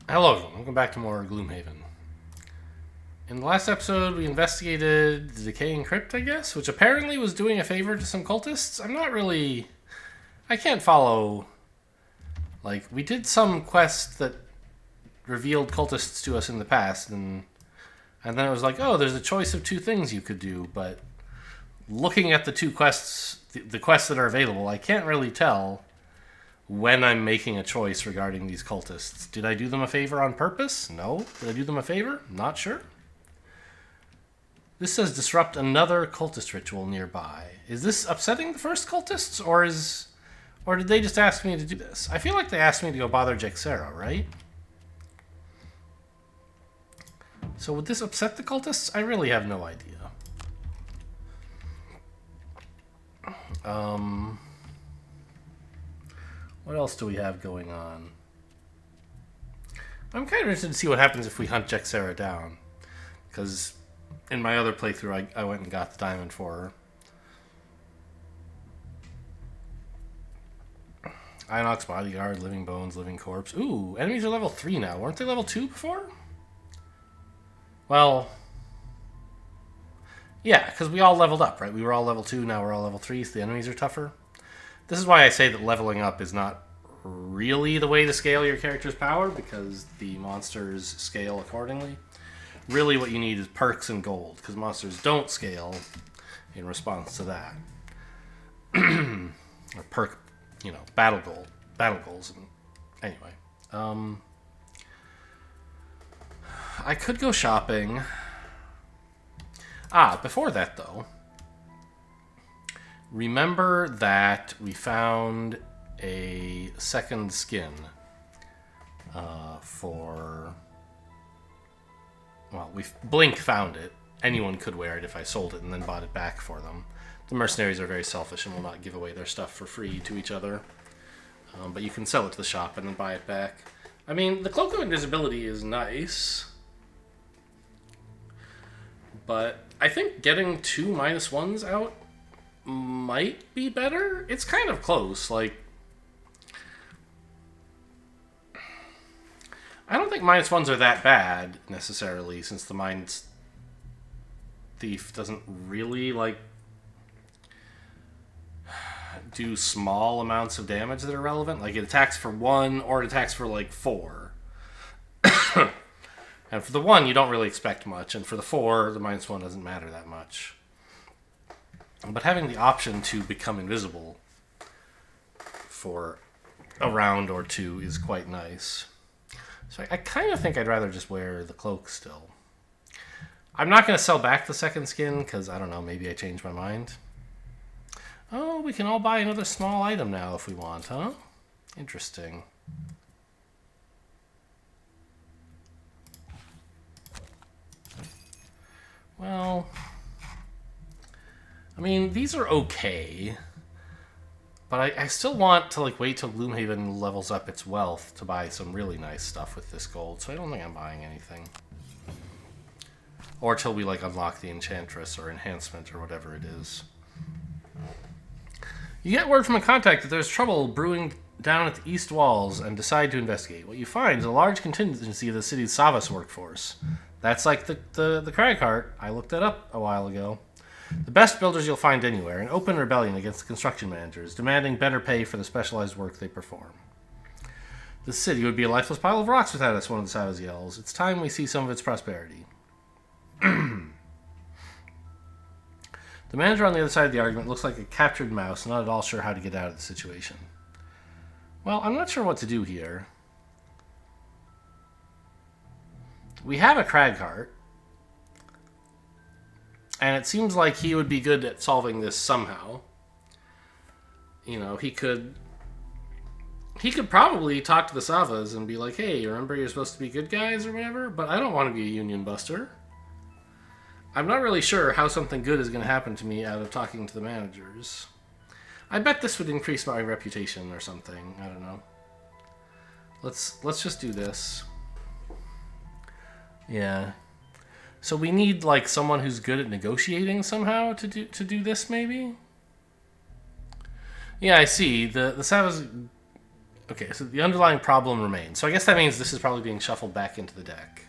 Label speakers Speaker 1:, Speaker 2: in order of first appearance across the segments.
Speaker 1: Hello everyone, welcome back to more Gloomhaven. In the last episode, we investigated the decaying crypt, I guess, which apparently was doing a favor to some cultists. I can't follow... Like, we did some quest that revealed cultists to us in the past, and then it was like, oh, there's a choice of two things you could do, but looking at the two quests, the quests that are available, I can't really tell when I'm making a choice regarding these cultists. Did I do them a favor on purpose? No. Did I do them a favor? Not sure. This says disrupt another cultist ritual nearby. Is this upsetting the first cultists, or did they just ask me to do this? I feel like they asked me to go bother Jexera, right? So would this upset the cultists? I really have no idea. What else do we have going on? I'm kind of interested to see what happens if we hunt Jexera down. Because in my other playthrough, I went and got the diamond for her. Inox Bodyguard, Living Bones, Living Corpse. Ooh, enemies are level 3 now. Weren't they level 2 before? Well, yeah, because we all leveled up, right? We were all level 2, now we're all level 3, so the enemies are tougher. This is why I say that leveling up is not really the way to scale your character's power, because the monsters scale accordingly. Really what you need is perks and gold, because monsters don't scale in response to that. Or perk, battle goals. And anyway, I could go shopping. Before that though, remember that we found a second skin Blink found it. Anyone could wear it if I sold it and then bought it back for them. The mercenaries are very selfish and will not give away their stuff for free to each other. But you can sell it to the shop and then buy it back. I mean, the Cloak of Invisibility is nice. But I think getting 2 -1s out might be better. It's kind of close. Like, I don't think -1s are that bad necessarily, since the Mind Thief doesn't really do small amounts of damage that are relevant. Like, it attacks for 1 or it attacks for 4. And for the 1, you don't really expect much, and for the 4, the -1 doesn't matter that much. But having the option to become invisible for a round or 2 is quite nice. So I kind of think I'd rather just wear the cloak still. I'm not going to sell back the second skin, because, I don't know, maybe I changed my mind. Oh, we can all buy another small item now if we want, huh? Interesting. Well, I mean, these are okay. But I still want to wait till Gloomhaven levels up its wealth to buy some really nice stuff with this gold, so I don't think I'm buying anything. Or till we unlock the Enchantress or Enhancement or whatever it is. You get word from a contact that there's trouble brewing down at the east walls and decide to investigate. What you find is a large contingency of the city's Savas workforce. That's like the Crag Heart. I looked that up a while ago. The best builders you'll find anywhere, an open rebellion against the construction managers, demanding better pay for the specialized work they perform. The city would be a lifeless pile of rocks without us, one of the Savas yells. It's time we see some of its prosperity. The manager on the other side of the argument looks like a captured mouse, not at all sure how to get out of the situation. Well, I'm not sure what to do here. We have a Crag Heart. And it seems like he would be good at solving this somehow. He could probably talk to the Savas and be like, hey, remember you're supposed to be good guys or whatever? But I don't want to be a union buster. I'm not really sure how something good is going to happen to me out of talking to the managers. I bet this would increase my reputation or something. I don't know. Let's just do this. Yeah. So we need someone who's good at negotiating somehow to do this, maybe. Yeah, I see. The Savas Okay, so the underlying problem remains. So I guess that means this is probably being shuffled back into the deck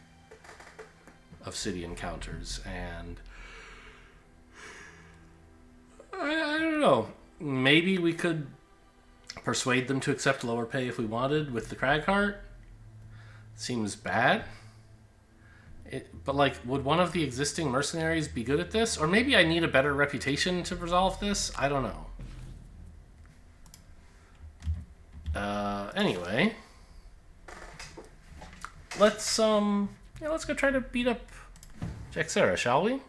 Speaker 1: of city encounters. And I don't know. Maybe we could persuade them to accept lower pay if we wanted with the Cragheart. Seems bad. But, like, would one of the existing mercenaries be good at this? Or maybe I need a better reputation to resolve this? I don't know. Anyway. Let's go try to beat up Jaxera, shall we?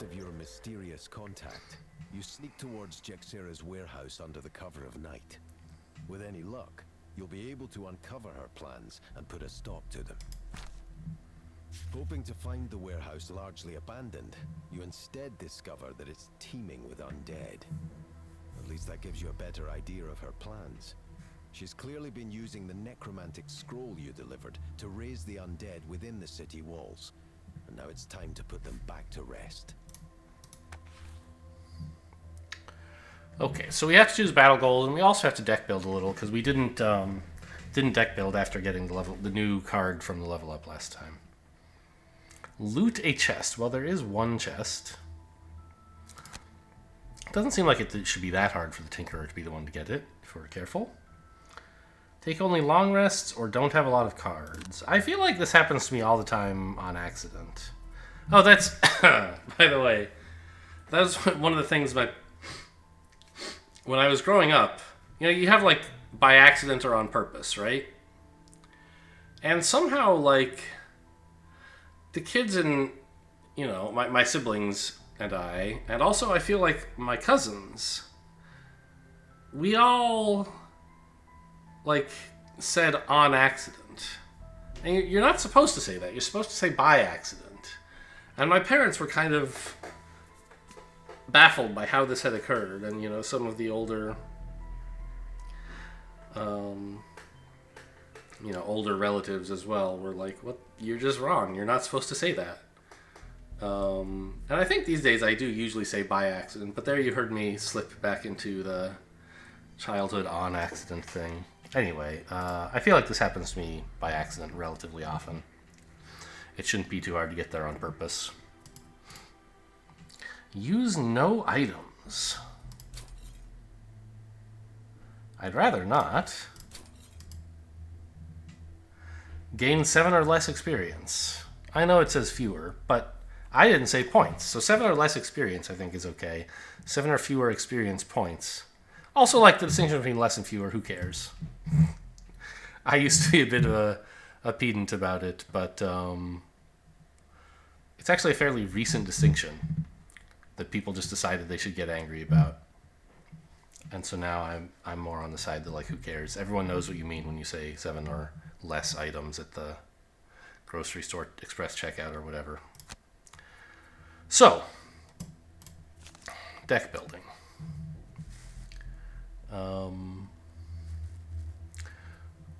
Speaker 2: Of your mysterious contact, you sneak towards Jaxera's warehouse under the cover of night. With any luck, you'll be able to uncover her plans and put a stop to them. Hoping to find the warehouse largely abandoned, you instead discover that it's teeming with undead. At least that gives you a better idea of her plans. She's clearly been using the necromantic scroll you delivered to raise the undead within the city walls. And now it's time to put them back to rest.
Speaker 1: Okay, so we have to choose battle goals, and we also have to deck build a little because we didn't deck build after getting the new card from the level up last time. Loot a chest. Well, there is one chest. It doesn't seem like it should be that hard for the Tinkerer to be the one to get it, if we're careful. Take only long rests or don't have a lot of cards. I feel like this happens to me all the time on accident. Oh, that's... by the way, that was one of the things about... When I was growing up, you have, like, by accident or on purpose, right? And somehow, like, the kids and, my siblings and I, and also I feel like my cousins, we all... like, said on accident. And you're not supposed to say that. You're supposed to say by accident. And my parents were kind of baffled by how this had occurred. And, some of the older, older relatives as well were like, what? You're just wrong. You're not supposed to say that. And I think these days I do usually say by accident. But there you heard me slip back into the childhood on accident thing. Anyway, I feel like this happens to me by accident relatively often. It shouldn't be too hard to get there on purpose. Use no items. I'd rather not. Gain 7 or less experience. I know it says fewer, but I didn't say points. So 7 or less experience I think is okay. 7 or fewer experience points. Also, like the distinction between less and fewer, who cares? I used to be a bit of a pedant about it, but it's actually a fairly recent distinction that people just decided they should get angry about. And so now I'm more on the side that, like, who cares? Everyone knows what you mean when you say 7 or less items at the grocery store express checkout or whatever. So, deck building.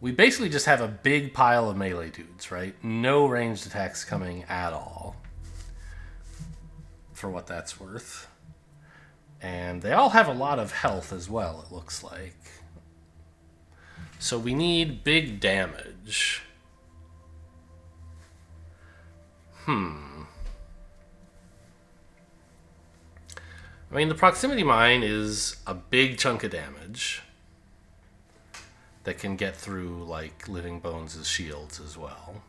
Speaker 1: We basically just have a big pile of melee dudes, right? No ranged attacks coming at all, for what that's worth. And they all have a lot of health as well, it looks like. So we need big damage. I mean, the proximity mine is a big chunk of damage that can get through, like, Living Bones' shields as well.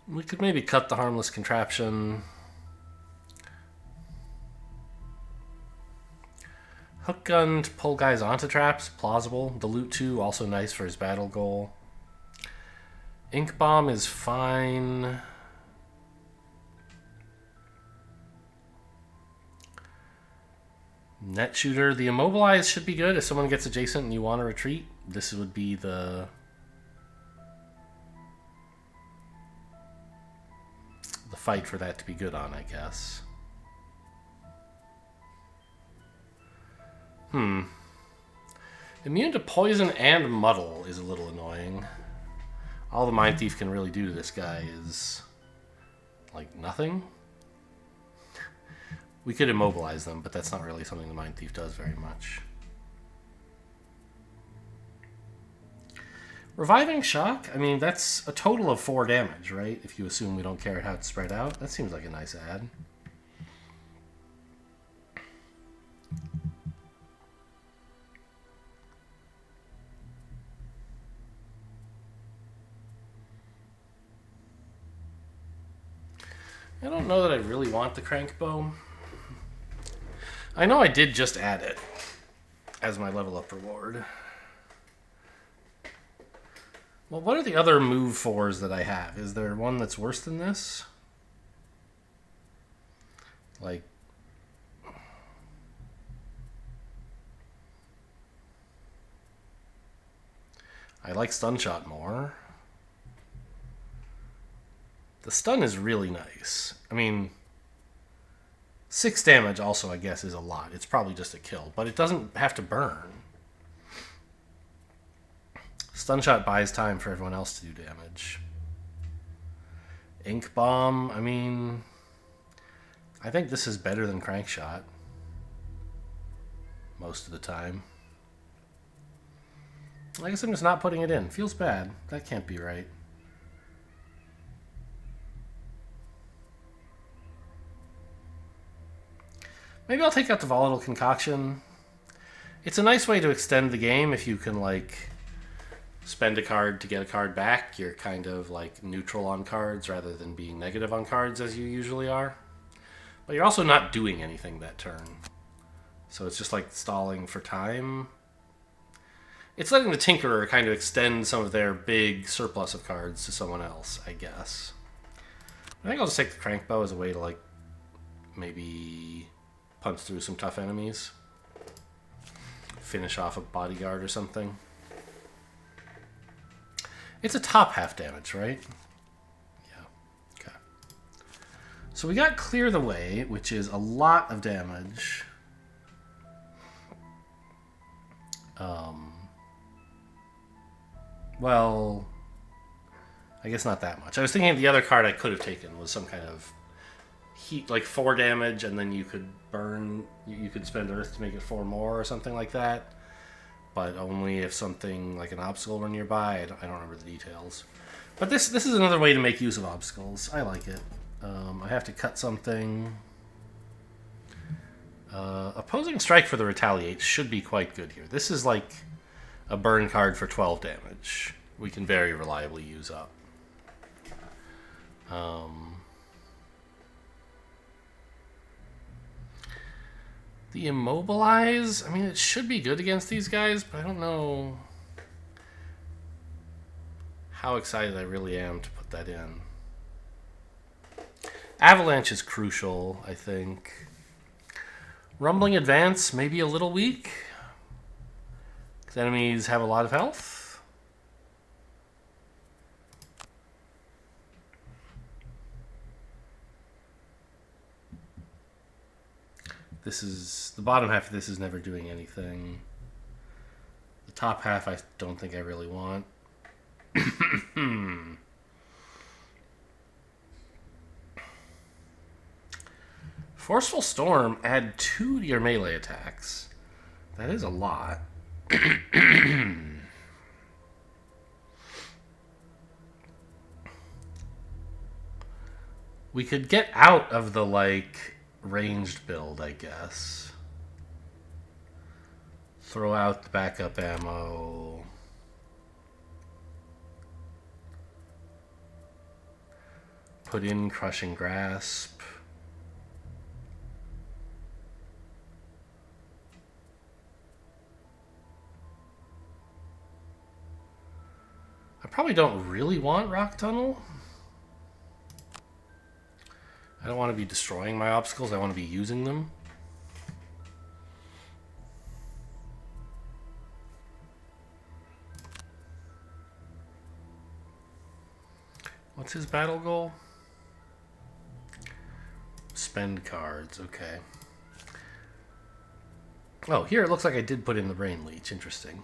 Speaker 1: We could maybe cut the harmless contraption. Hook gun to pull guys onto traps, plausible. The loot 2, also nice for his battle goal. Ink bomb is fine. Net shooter, the immobilize should be good if someone gets adjacent and you want to retreat. This would be the fight for that to be good on, I guess. Immune to poison and muddle is a little annoying. All the Mind Thief can really do to this guy is like nothing. We could immobilize them, but that's not really something the Mind Thief does very much. Reviving Shock? I mean, that's a total of 4 damage, right? If you assume we don't care how it's spread out. That seems like a nice add. I don't know that I really want the crank bow. I know I did just add it as my level up reward. Well, what are the other move 4s that I have? Is there one that's worse than this? Like... I like Stun Shot more. The stun is really nice. I mean, 6 damage also, I guess, is a lot. It's probably just a kill, but it doesn't have to burn. Stun Shot buys time for everyone else to do damage. Ink Bomb, I mean... I think this is better than Crank Shot. Most of the time. I guess I'm just not putting it in. Feels bad. That can't be right. Maybe I'll take out the Volatile Concoction. It's a nice way to extend the game if you can, like... spend a card to get a card back. You're kind of like neutral on cards rather than being negative on cards as you usually are. But you're also not doing anything that turn. So it's just like stalling for time. It's letting the Tinkerer kind of extend some of their big surplus of cards to someone else, I guess. I think I'll just take the Crank Bow as a way to like maybe punch through some tough enemies. Finish off a bodyguard or something. It's a top half damage, right? Yeah. Okay. So we got Clear the Way, which is a lot of damage. Well, I guess not that much. I was thinking the other card I could have taken was some kind of heat, like 4 damage, and then you could burn, you could spend Earth to make it 4 more or something like that. But only if something like an obstacle were nearby. I don't remember the details. But this is another way to make use of obstacles. I like it. I have to cut something. Opposing Strike for the Retaliate should be quite good here. This is like a burn card for 12 damage. We can very reliably use up. The Immobilize, I mean, it should be good against these guys, but I don't know how excited I really am to put that in. Avalanche is crucial, I think. Rumbling Advance, maybe a little weak. Because enemies have a lot of health. This is... the bottom half of this is never doing anything. The top half I don't think I really want. Forceful Storm, add 2 to your melee attacks. That is a lot. We could get out of the, like, ranged build, I guess. Throw out the backup ammo. Put in Crushing Grasp. I probably don't really want Rock Tunnel. I don't want to be destroying my obstacles. I want to be using them. What's his battle goal? Spend cards. Okay. Oh, here it looks like I did put in the brain leech. Interesting.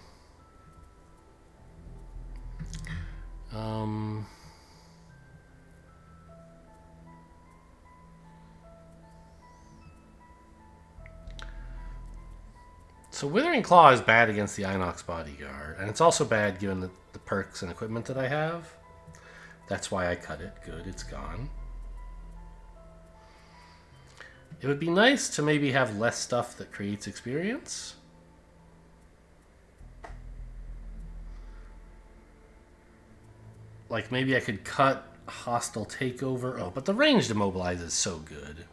Speaker 1: So Withering Claw is bad against the Inox Bodyguard, and it's also bad given the perks and equipment that I have. That's why I cut it. Good, it's gone. It would be nice to maybe have less stuff that creates experience. Like maybe I could cut hostile takeover. Oh, but the ranged immobilize is so good.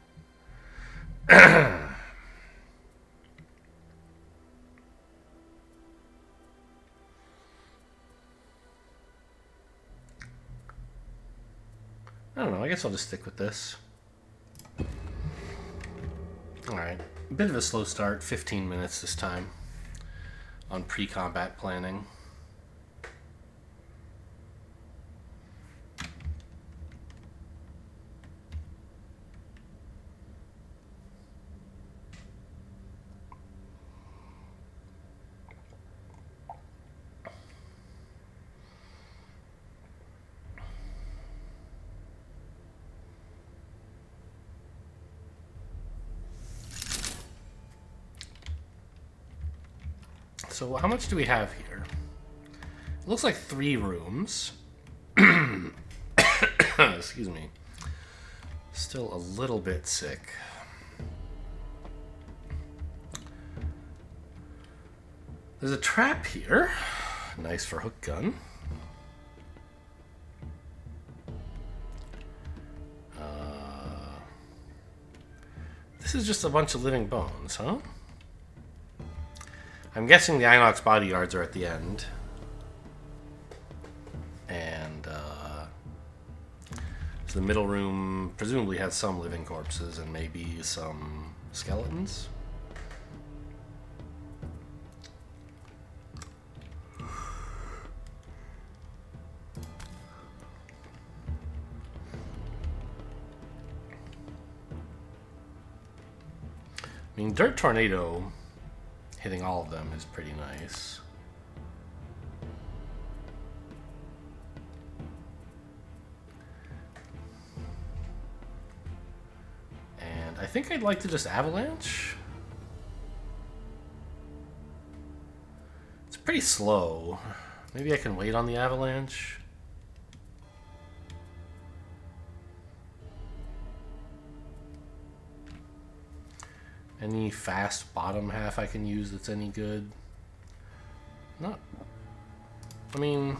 Speaker 1: I don't know. I guess I'll just stick with this. Alright. A bit of a slow start. 15 minutes this time on pre-combat planning. So how much do we have here? It looks like 3 rooms. Excuse me. Still a little bit sick. There's a trap here. Nice for hook gun. This is just a bunch of living bones, huh? I'm guessing the Inox bodyguards are at the end. And so the middle room presumably has some living corpses and maybe some skeletons. I mean, Dirt Tornado hitting all of them is pretty nice. And I think I'd like to just Avalanche. It's pretty slow. Maybe I can wait on the Avalanche. Any fast bottom half I can use that's any good? Not. I mean,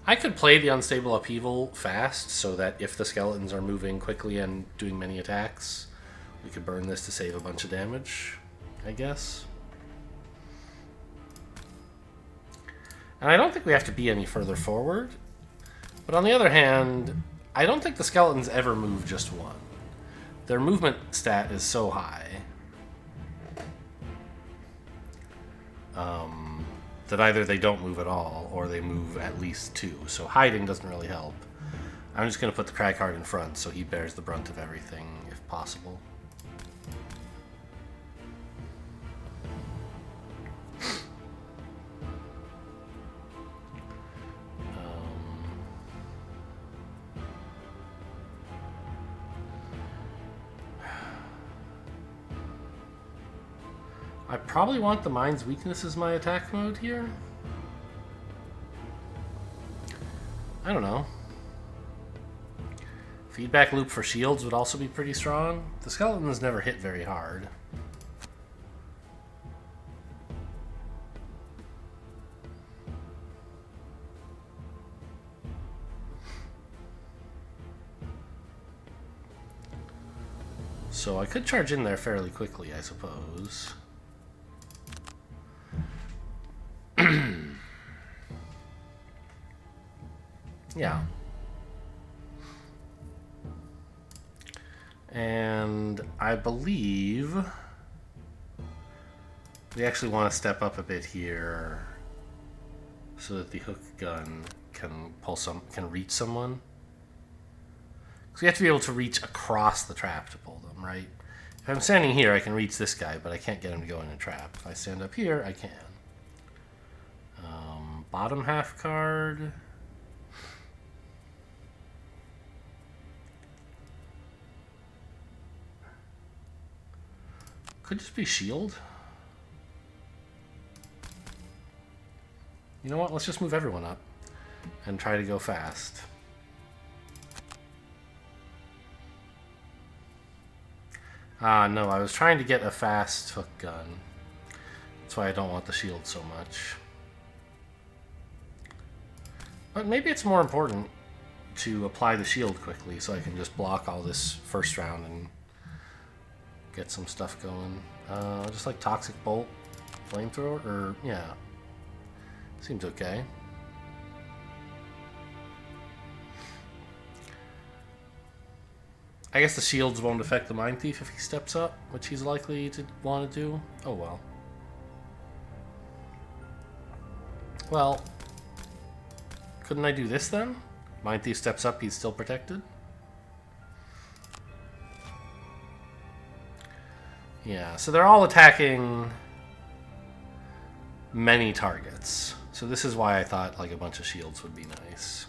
Speaker 1: I could play the Unstable Upheaval fast so that if the skeletons are moving quickly and doing many attacks, we could burn this to save a bunch of damage, I guess. And I don't think we have to be any further forward. But on the other hand, I don't think the skeletons ever move just one. Their movement stat is so high that either they don't move at all or they move at least 2. So hiding doesn't really help. I'm just going to put the Cragheart in front so he bears the brunt of everything if possible. I probably want the Mind's Weakness as my attack mode here. I don't know. Feedback loop for shields would also be pretty strong. The skeletons never hit very hard. So I could charge in there fairly quickly, I suppose. Yeah. And I believe we actually want to step up a bit here so that the hook gun can reach someone. Because we have to be able to reach across the trap to pull them, right? If I'm standing here, I can reach this guy, but I can't get him to go in a trap. If I stand up here, I can. Bottom half card. Could just be shield. You know what? Let's just move everyone up and try to go fast. Ah, no, I was trying to get a fast hook gun. That's why I don't want the shield so much. But maybe it's more important to apply the shield quickly so I can just block all this first round and get some stuff going. Just like Toxic Bolt, Flamethrower, or yeah. Seems okay. I guess the shields won't affect the Mind Thief if he steps up, which he's likely to want to do. Oh well. Well, couldn't I do this then? Mind Thief steps up, he's still protected? Yeah, so they're all attacking many targets. So this is why I thought like a bunch of shields would be nice.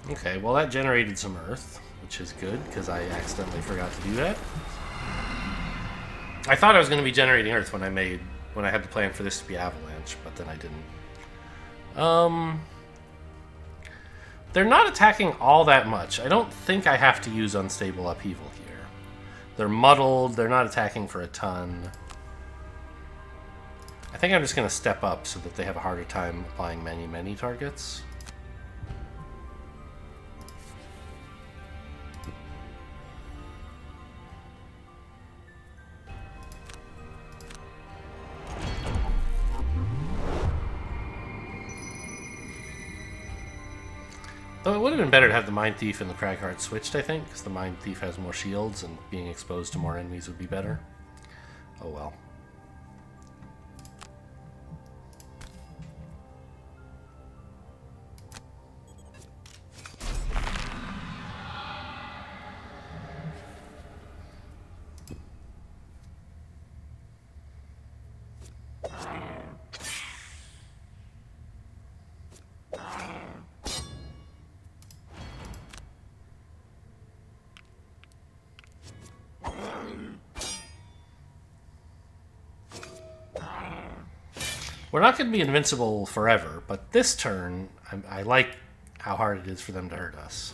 Speaker 1: Okay, well that generated some earth, which is good, because I accidentally forgot to do that. I thought I was going to be generating earth when I had the plan for this to be avalanche, but then I didn't. They're not attacking all that much. I don't think I have to use unstable upheaval here. They're muddled, they're not attacking for a ton. I think I'm just going to step up so that they have a harder time applying many targets. Though it would have been better to have the Mind Thief and the Cragheart switched, I think, because the Mind Thief has more shields and being exposed to more enemies would be better. Oh well. We're not going to be invincible forever, but this turn, I like how hard it is for them to hurt us.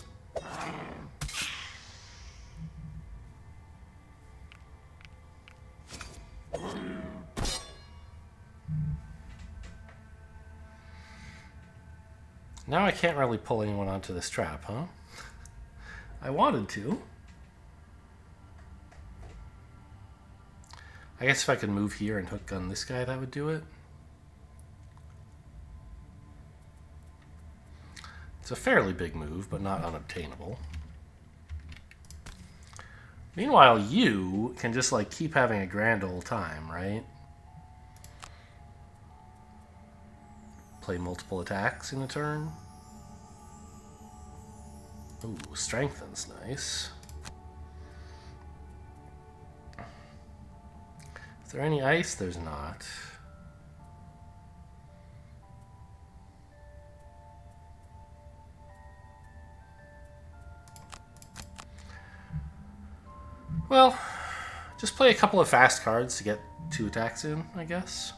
Speaker 1: Now I can't really pull anyone onto this trap, huh? I wanted to. I guess if I could move here and hook gun this guy, that would do it. It's a fairly big move, but not unobtainable. Meanwhile, you can just like keep having a grand old time, right? Play multiple attacks in a turn. Ooh, strengthen's nice. Is there any ice? There's not. Well, just play a couple of fast cards to get 2 attacks in, I guess.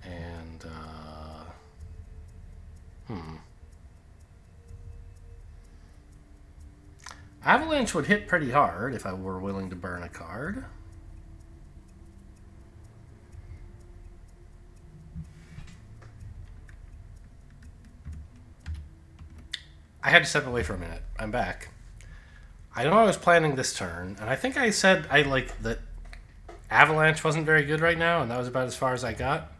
Speaker 1: And, Avalanche would hit pretty hard if I were willing to burn a card. I had to step away for a minute. I'm back. I know I was planning this turn, and I think I said I like that Avalanche wasn't very good right now, and that was about as far as I got.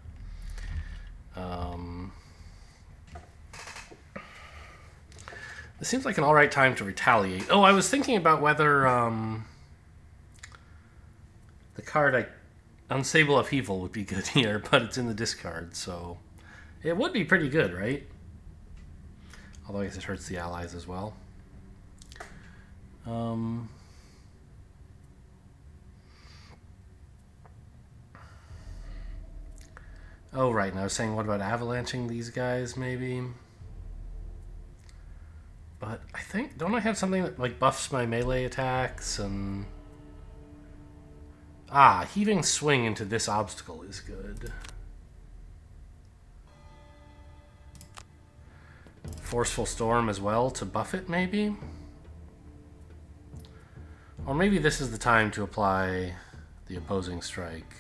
Speaker 1: This seems like an alright time to retaliate. Oh, I was thinking about whether the card Unstable Upheaval would be good here, but it's in the discard, so it would be pretty good, right? Although I guess it hurts the allies as well. Oh, right. And I was saying, what about avalanching these guys, maybe? But I think, don't I have something that like buffs my melee attacks and... Ah, Heaving Swing into this obstacle is good. Forceful Storm as well to buff it, maybe? Or maybe this is the time to apply the opposing strike.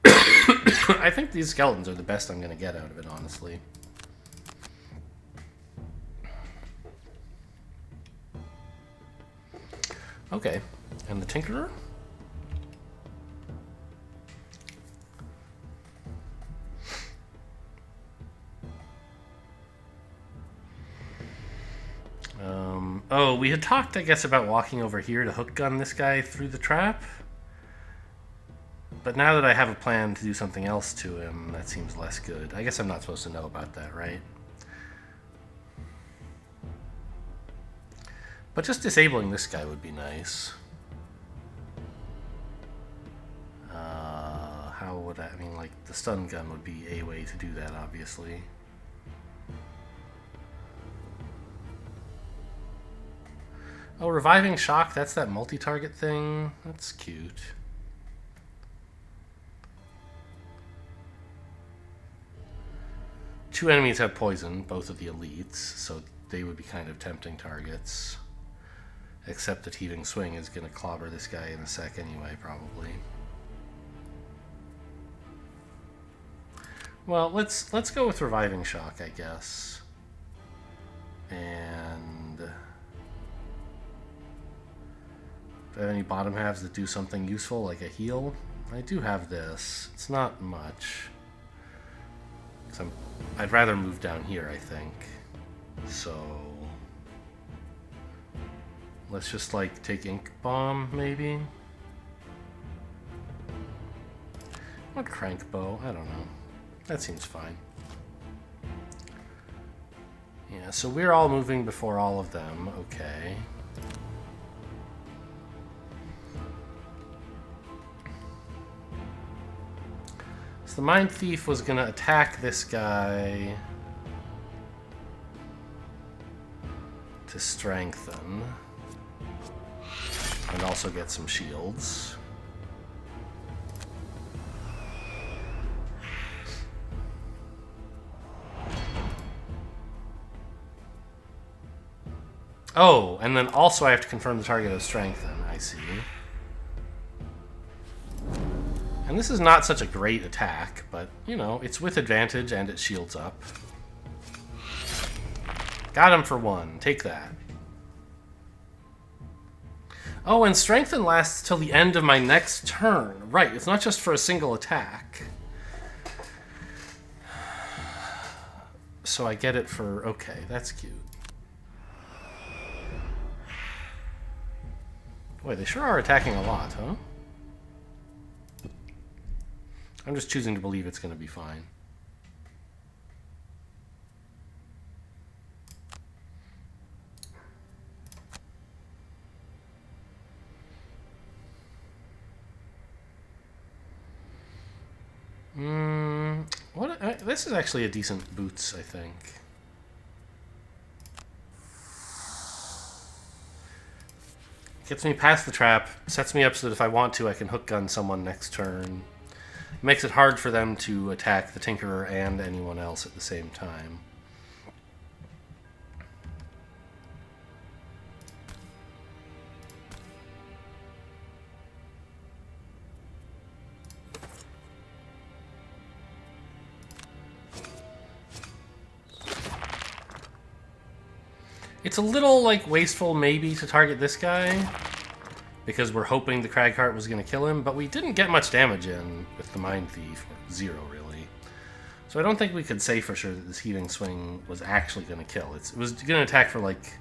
Speaker 1: I think these skeletons are the best I'm going to get out of it, honestly. Okay, and the Tinkerer? Oh, we had talked, I guess, about walking over here to hook gun this guy through the trap. But now that I have a plan to do something else to him, that seems less good. I guess I'm not supposed to know about that, right? But just disabling this guy would be nice. How would I mean, like, the stun gun would be a way to do that, obviously. Oh, Reviving Shock, that's that multi-target thing. That's cute. Two enemies have poison, both of the elites, so they would be kind of tempting targets. Except that Heaving Swing is going to clobber this guy in a sec anyway, probably. Well, let's go with Reviving Shock, I guess. And... do I have any bottom halves that do something useful, like a heal? I do have this. It's not much. I'd rather move down here, I think. So... let's just, like, take Ink Bomb, maybe? Or Crank Bow, I don't know. That seems fine. Yeah, so we're all moving before all of them. Okay. So the Mind Thief was going to attack this guy to strengthen. And also get some shields. Oh, and then also I have to confirm the target of strengthen. I see. And this is not such a great attack, but, you know, it's with advantage and it shields up. Got him for one. Take that. Oh, and strengthen lasts till the end of my next turn. Right, it's not just for a single attack. So I get it for... okay, that's cute. Boy, they sure are attacking a lot, huh? I'm just choosing to believe it's going to be fine. This is actually a decent boots, I think. Gets me past the trap, sets me up so that if I want to, I can hook gun someone next turn. Makes it hard for them to attack the Tinkerer and anyone else at the same time. It's a little, like, wasteful maybe to target this guy, because we're hoping the Cragheart was going to kill him, but we didn't get much damage in with the Mind Thief, or 0 really. So I don't think we could say for sure that this Heaving Swing was actually going to kill. It was going to attack for, like...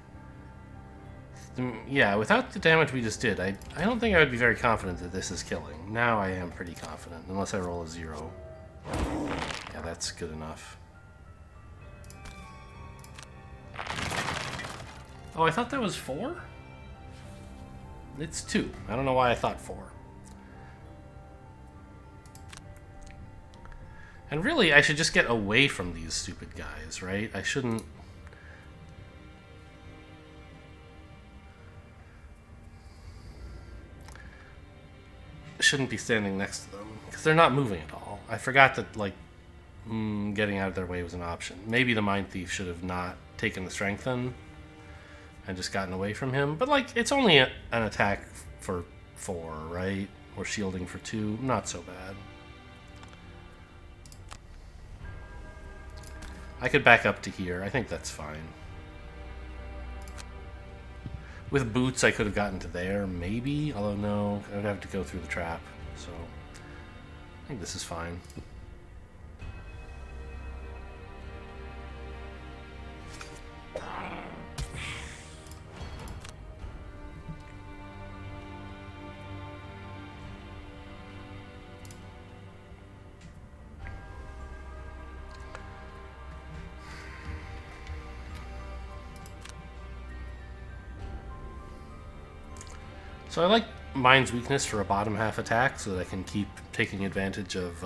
Speaker 1: Yeah, without the damage we just did, I don't think I would be very confident that this is killing. Now I am pretty confident, unless I roll a 0. Yeah, that's good enough. Oh, I thought that was 4? It's 2. I don't know why I thought 4. And really, I should just get away from these stupid guys, right? I shouldn't... Shouldn't be standing next to them, because they're not moving at all. I forgot that, like, getting out of their way was an option. Maybe the Mind Thief should have not taken the Strengthen and just gotten away from him. But, like, it's only an attack for 4, right? Or shielding for 2. Not so bad. I could back up to here. I think that's fine. With boots, I could have gotten to there, maybe. Although, no, I would have to go through the trap. So, I think this is fine. So I like Mind's Weakness for a bottom half attack so that I can keep taking advantage of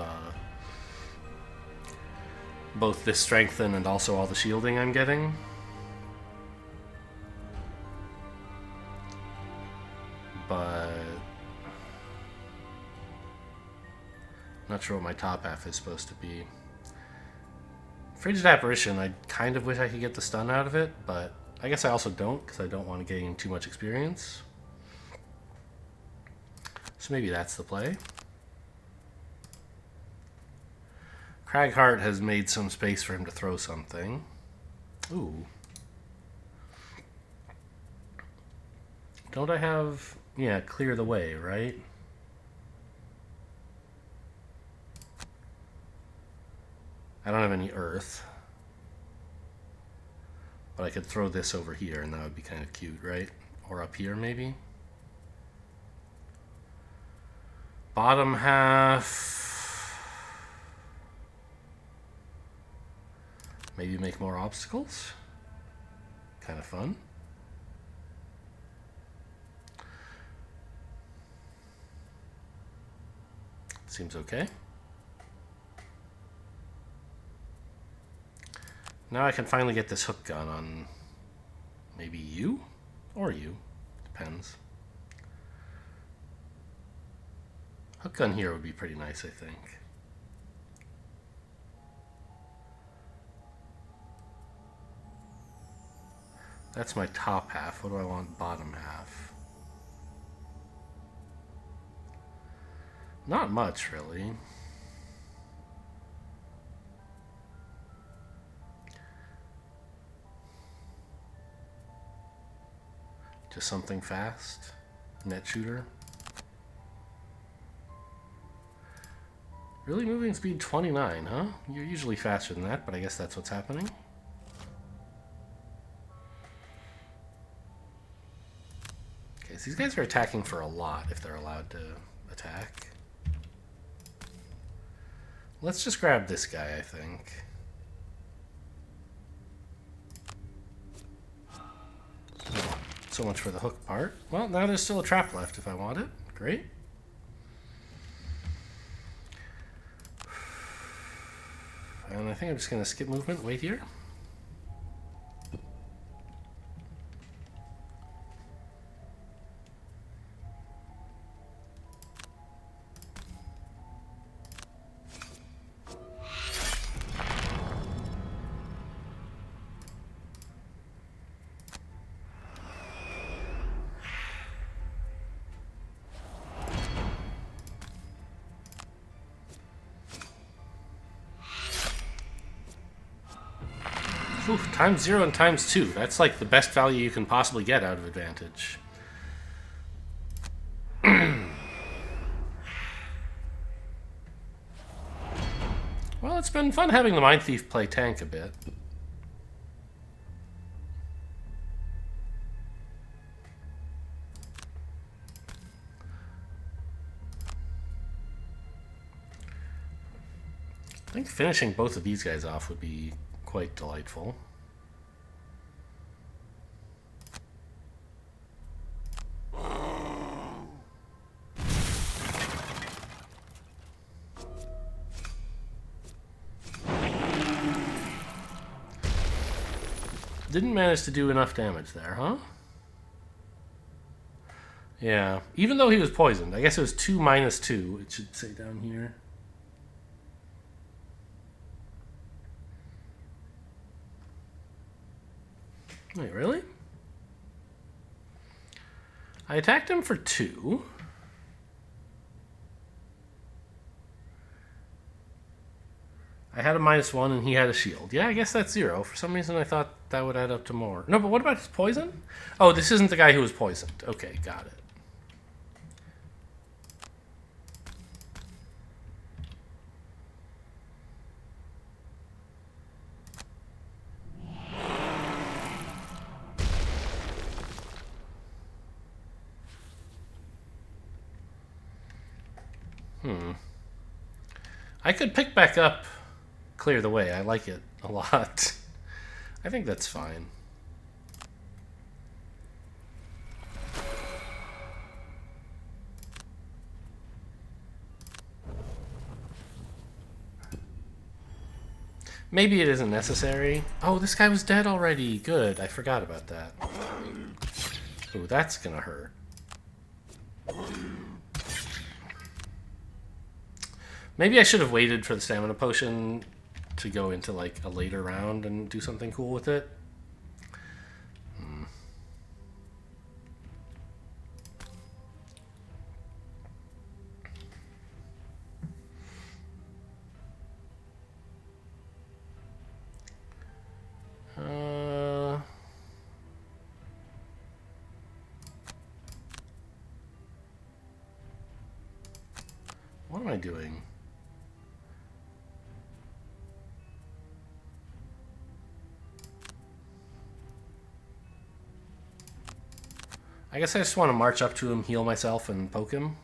Speaker 1: both this Strengthen and also all the shielding I'm getting. But... not sure what my top half is supposed to be. Frigid Apparition, I kind of wish I could get the stun out of it, but I guess I also don't, because I don't want to gain too much experience. So maybe that's the play. Cragheart has made some space for him to throw something. Ooh. Don't I have... yeah, clear the way, right? I don't have any earth. But I could throw this over here and that would be kind of cute, right? Or up here, maybe? Bottom half... maybe make more obstacles? Kind of fun. Seems okay. Now I can finally get this hook gun on maybe you? Or you. Depends. Hook gun here would be pretty nice, I think. That's my top half. What do I want bottom half? Not much, really. Just something fast. Net shooter. Really moving speed 29, huh? You're usually faster than that, but I guess that's what's happening. Okay, so these guys are attacking for a lot if they're allowed to attack. Let's just grab this guy, I think. So much for the hook part. Well, now there's still a trap left if I want it. Great. And I think I'm just going to skip movement, wait here. Oof, times 0 and times 2. That's like the best value you can possibly get out of advantage. Well, it's been fun having the Mind Thief play tank a bit. I think finishing both of these guys off would be quite delightful. Didn't manage to do enough damage there, huh? Yeah, even though he was poisoned. I guess it was 2 minus 2, it should say down here. Wait, really? I attacked him for 2. I had a -1 and he had a shield. Yeah, I guess that's 0. For some reason I thought that would add up to more. No, but what about his poison? Oh, this isn't the guy who was poisoned. Okay, got it. I could pick back up, clear the way. I like it a lot. I think that's fine. Maybe it isn't necessary. Oh, this guy was dead already. Good. I forgot about that. Oh, that's gonna hurt. Maybe I should have waited for the stamina potion to go into like a later round and do something cool with it. What am I doing? I guess I just want to march up to him, heal myself, and poke him.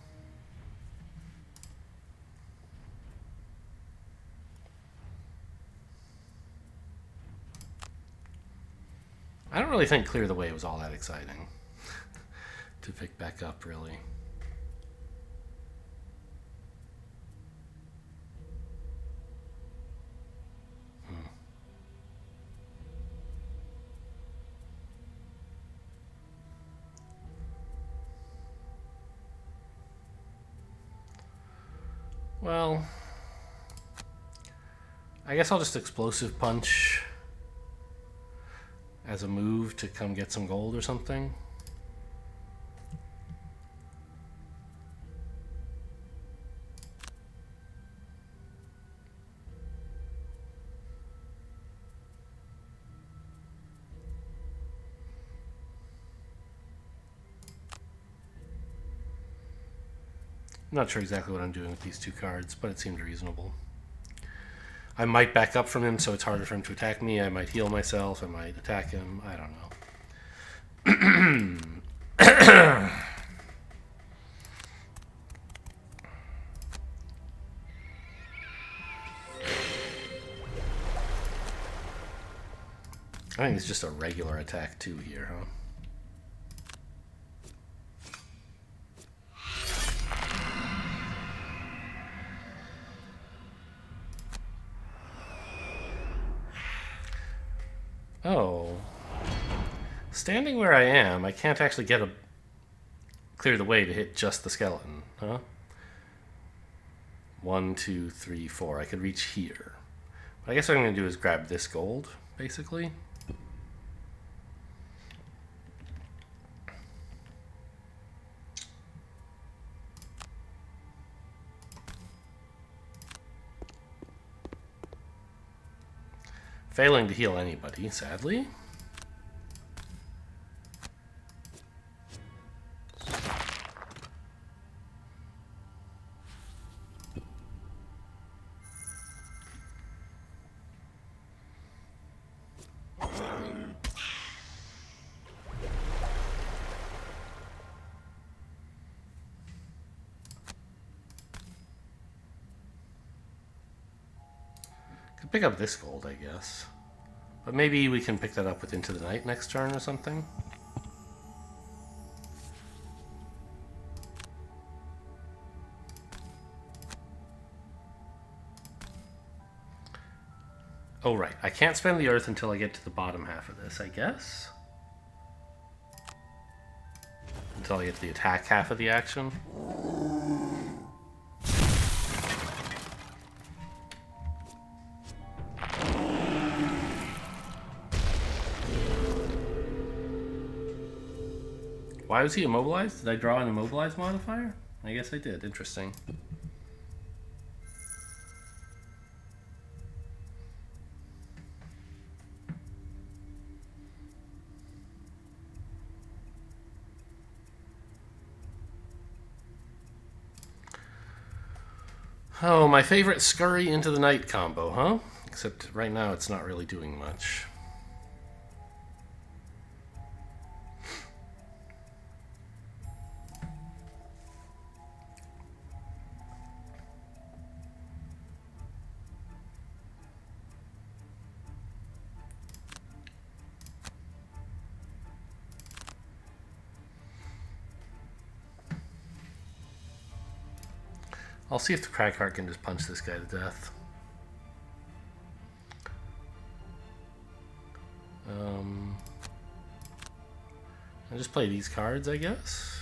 Speaker 1: I don't really think Clear the Way was all that exciting to pick back up, really. Well, I guess I'll just Explosive Punch as a move to come get some gold or something. I'm not sure exactly what I'm doing with these 2 cards, but it seemed reasonable. I might back up from him so it's harder for him to attack me. I might heal myself. I might attack him. I don't know. I think it's just a regular attack too here, huh? Oh. Standing where I am, I can't actually get a clear the way to hit just the skeleton, huh? 1, 2, 3, 4. I could reach here. What I guess what I'm going to do is grab this gold, basically. Failing to heal anybody, sadly. Could pick up this gold, I guess. But maybe we can pick that up with Into the Night next turn or something. Oh, right. I can't spend the earth until I get to the bottom half of this, I guess. Until I get to the attack half of the action. Why was he immobilized? Did I draw an immobilize modifier? I guess I did. Interesting. Oh, my favorite Scurry Into the Night combo, huh? Except right now it's not really doing much. I'll see if the Cragheart can just punch this guy to death. I just play these cards, I guess.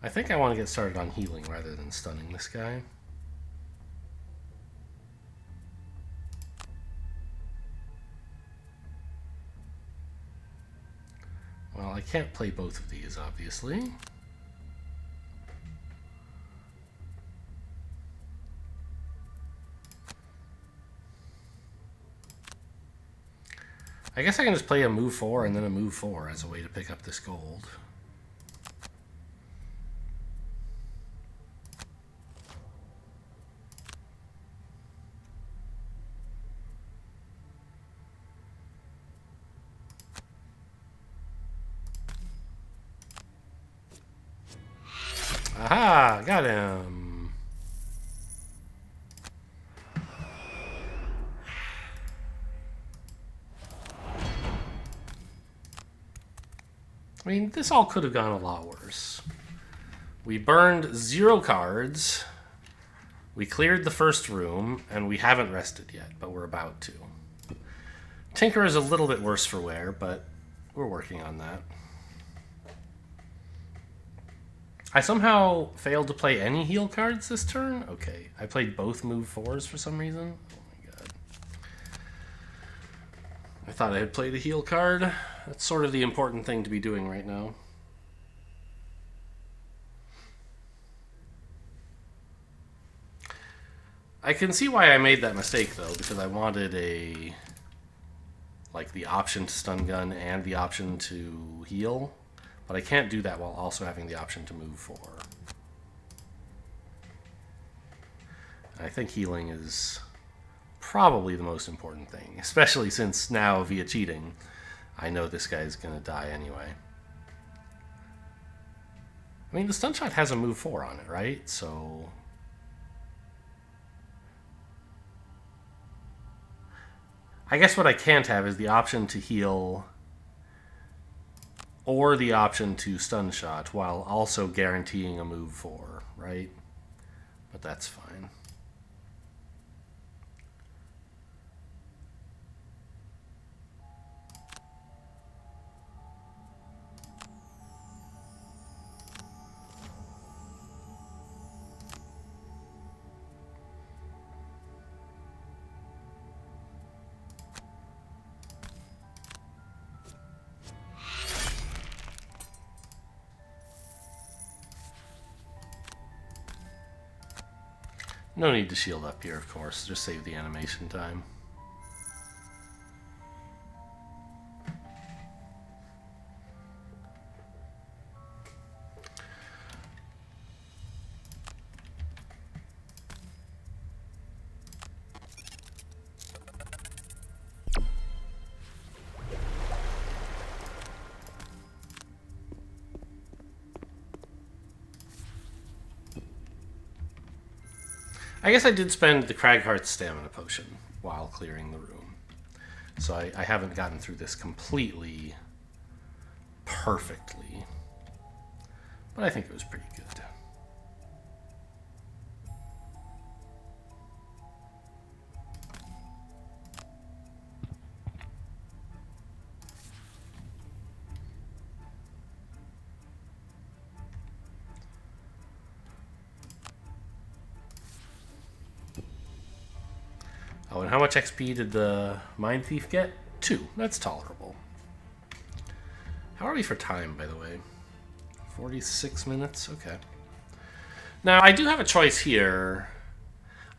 Speaker 1: I think I want to get started on healing rather than stunning this guy. Well, I can't play both of these, obviously. I guess I can just play a move 4 and then a move 4 as a way to pick up this gold. Aha! Got him! I mean, this all could have gone a lot worse. We burned 0 cards, we cleared the first room, and we haven't rested yet, but we're about to. Tinker is a little bit worse for wear, but we're working on that. I somehow failed to play any heal cards this turn? Okay, I played both move 4s for some reason. Oh my god. I thought I had played a heal card. That's sort of the important thing to be doing right now. I can see why I made that mistake, though, because I wanted the option to stun gun and the option to heal, but I can't do that while also having the option to move 4. I think healing is probably the most important thing, especially since now, via cheating, I know this guy's gonna die anyway. I mean, the stun shot has a move 4 on it, right? So I guess what I can't have is the option to heal or the option to stun shot while also guaranteeing a move 4, right? But that's fine. No need to shield up here, of course. Just save the animation time. I guess I did spend the Cragheart's stamina potion while clearing the room. So I haven't gotten through this completely perfectly. But I think it was pretty good. Oh, and how much XP did the Mind Thief get? 2. That's tolerable. How are we for time, by the way? 46 minutes? Okay. Now, I do have a choice here.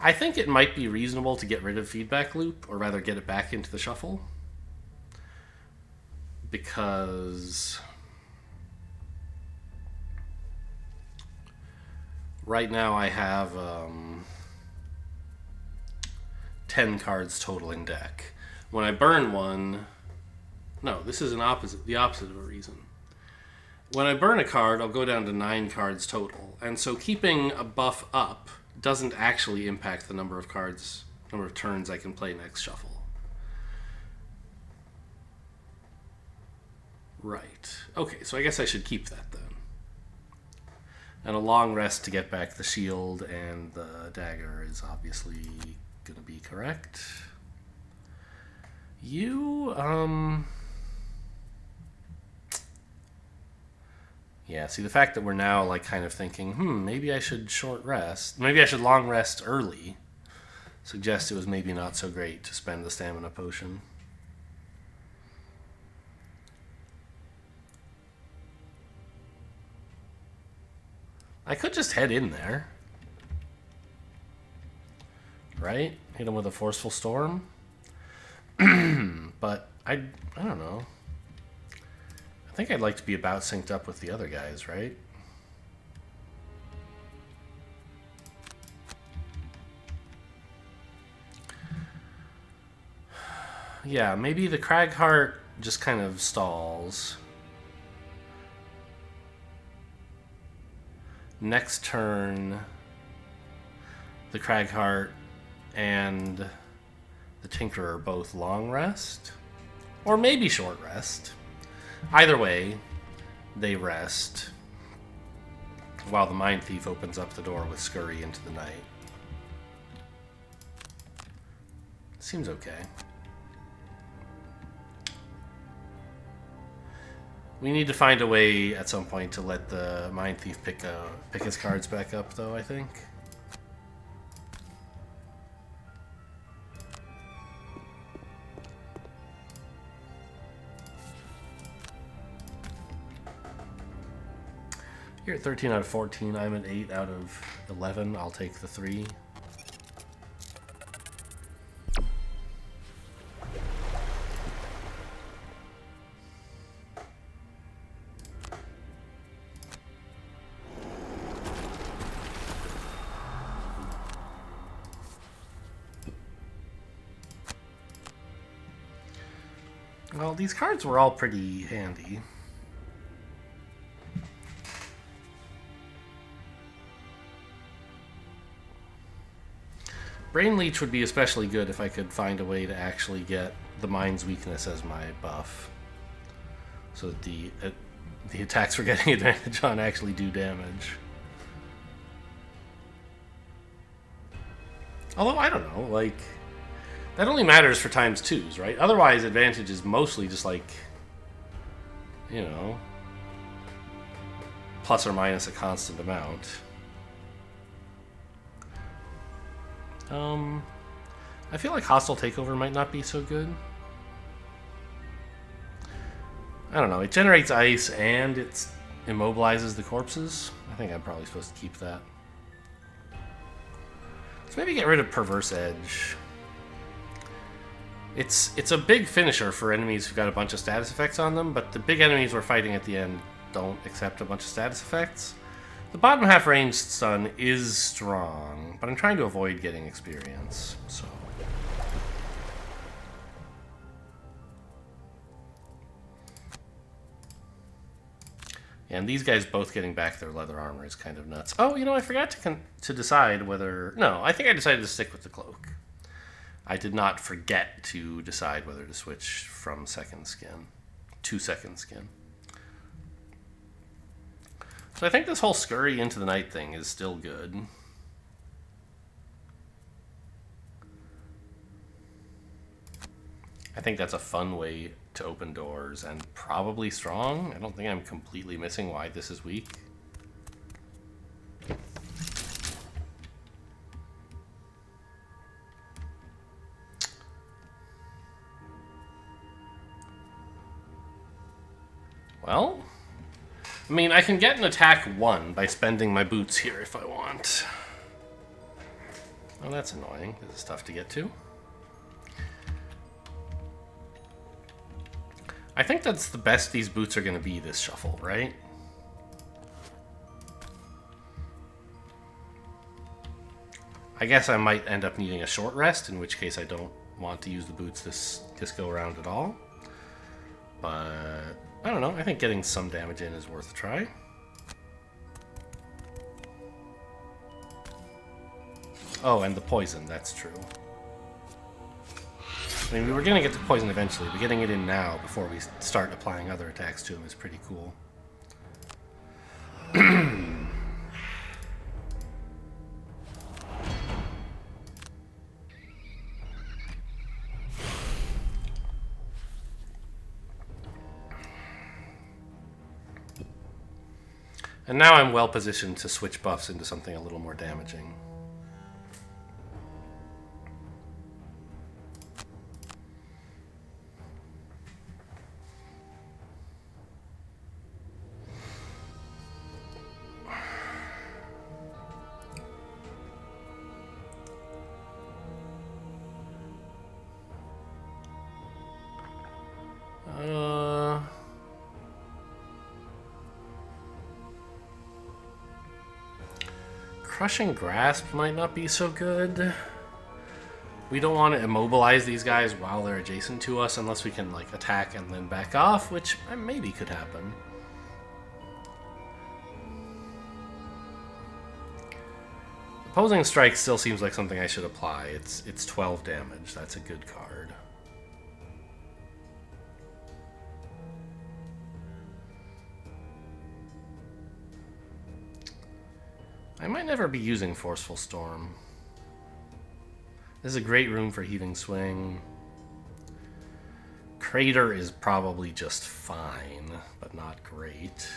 Speaker 1: I think it might be reasonable to get rid of Feedback Loop, or rather get it back into the shuffle. Because right now I have 10 cards total in deck. When I burn one... No, this is the opposite of a reason. When I burn a card, I'll go down to 9 cards total. And so keeping a buff up doesn't actually impact the number of turns I can play next shuffle. Right. Okay, so I guess I should keep that then. And a long rest to get back the shield and the dagger is obviously going to be correct. Yeah, see, the fact that we're now, like, kind of thinking, maybe I should short rest. Maybe I should long rest early. Suggests it was maybe not so great to spend the stamina potion. I could just head in there. Right? Hit him with a Forceful Storm. But I don't know. I think I'd like to be about synced up with the other guys, right? Yeah, maybe the Cragheart just kind of stalls. Next turn, the Cragheart and the Tinkerer both long rest. Or maybe short rest. Either way, they rest. While the Mind Thief opens up the door with Scurry into the night. Seems okay. We need to find a way at some point to let the Mind Thief pick his cards back up, though, I think. You're at 13 out of 14. I'm at 8 out of 11. I'll take the 3. Well, these cards were all pretty handy. Brain Leech would be especially good if I could find a way to actually get the Mind's Weakness as my buff. So that the attacks we're getting advantage on actually do damage. Although, I don't know, like... That only matters for times 2s, right? Otherwise, advantage is mostly just like... You know... Plus or minus a constant amount. I feel like Hostile Takeover might not be so good. I don't know. It generates ice and it immobilizes the corpses. I think I'm probably supposed to keep that. Let's maybe get rid of Perverse Edge. It's a big finisher for enemies who've got a bunch of status effects on them, but the big enemies we're fighting at the end don't accept a bunch of status effects. The bottom half ranged stun is strong, but I'm trying to avoid getting experience, so... And these guys both getting back their leather armor is kind of nuts. Oh, you know, I forgot to decide whether... No, I think I decided to stick with the cloak. I did not forget to decide whether to switch from second skin to second skin. So I think this whole scurry into the night thing is still good. I think that's a fun way to open doors and probably strong. I don't think I'm completely missing why this is weak. Well, I mean, I can get an attack 1 by spending my boots here if I want. Oh, that's annoying. This is tough to get to. I think that's the best these boots are going to be this shuffle, right? I guess I might end up needing a short rest, in which case I don't want to use the boots this go around at all. But I don't know. I think getting some damage in is worth a try. Oh, and the poison. That's true. I mean, we were going to get to poison eventually, but getting it in now before we start applying other attacks to him is pretty cool. And now I'm well positioned to switch buffs into something a little more damaging. Crushing Grasp might not be so good. We don't want to immobilize these guys while they're adjacent to us unless we can like attack and then back off, which maybe could happen. Opposing Strike still seems like something I should apply. It's 12 damage. That's a good card. I might never be using Forceful Storm. This is a great room for Heaving Swing. Crater is probably just fine, but not great.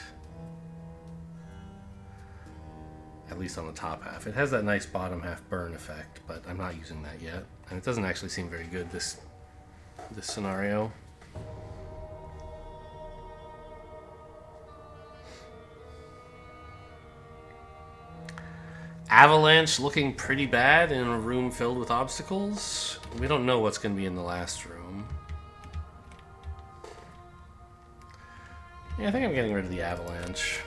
Speaker 1: At least on the top half. It has that nice bottom half burn effect, but I'm not using that yet. And it doesn't actually seem very good, this scenario. Avalanche looking pretty bad in a room filled with obstacles. We don't know what's going to be in the last room. Yeah, I think I'm getting rid of the Avalanche.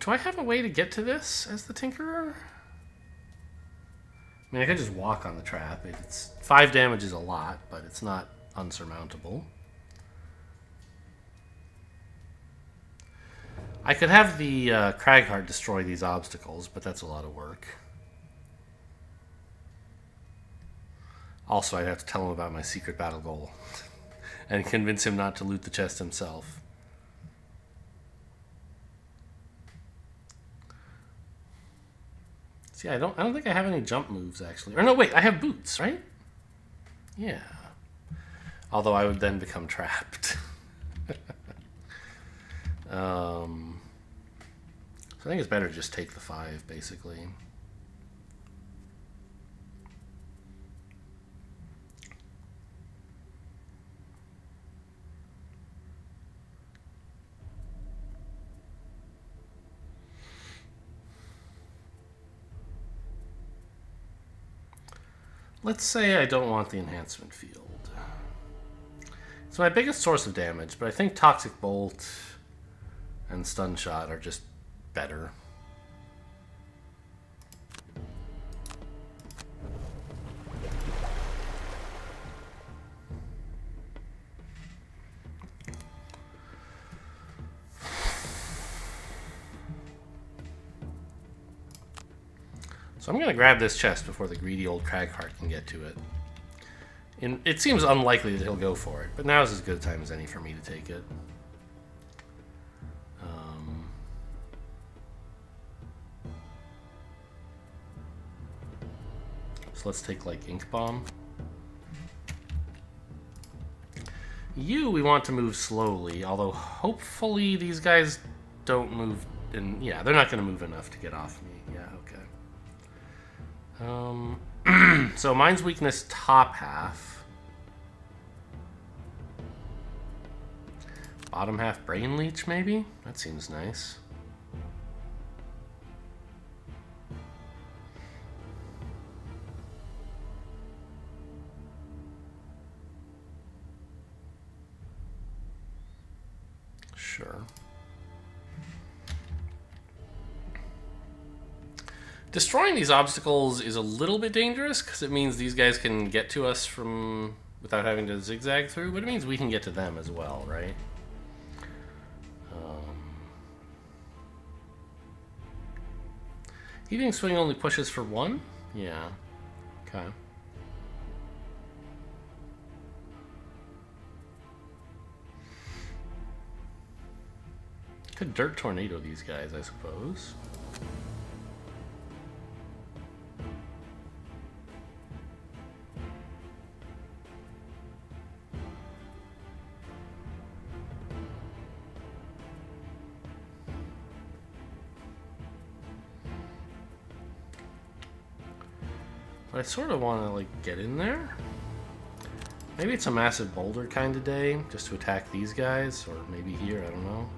Speaker 1: Do I have a way to get to this as the Tinkerer? I mean, I could just walk on the trap. It's 5 damage is a lot, but it's not unsurmountable. I could have the Cragheart destroy these obstacles, but that's a lot of work. Also, I'd have to tell him about my secret battle goal and convince him not to loot the chest himself. See, I don't think I have any jump moves, actually. Or no, wait, I have boots, right? Yeah. Although I would then become trapped. So I think it's better to just take the 5, basically. Let's say I don't want the enhancement field. It's my biggest source of damage, but I think Toxic Bolt and Stun Shot are just better. So I'm going to grab this chest before the greedy old Cragheart can get to it. And it seems unlikely that he'll go for it, but now's as good a time as any for me to take it. So let's take, like, Ink Bomb. We want to move slowly, although hopefully these guys don't move... yeah, they're not going to move enough to get off me. Yeah, okay. So mine's weakness top half. Bottom half Brain Leech, maybe? That seems nice. Sure. Destroying these obstacles is a little bit dangerous because it means these guys can get to us from without having to zigzag through, but it means we can get to them as well, right? Heaving Swing only pushes for 1? Yeah. Okay. Could Dirt Tornado these guys, I suppose. But I sort of want to, like, get in there. Maybe it's a massive boulder kind of day, just to attack these guys, or maybe here, I don't know.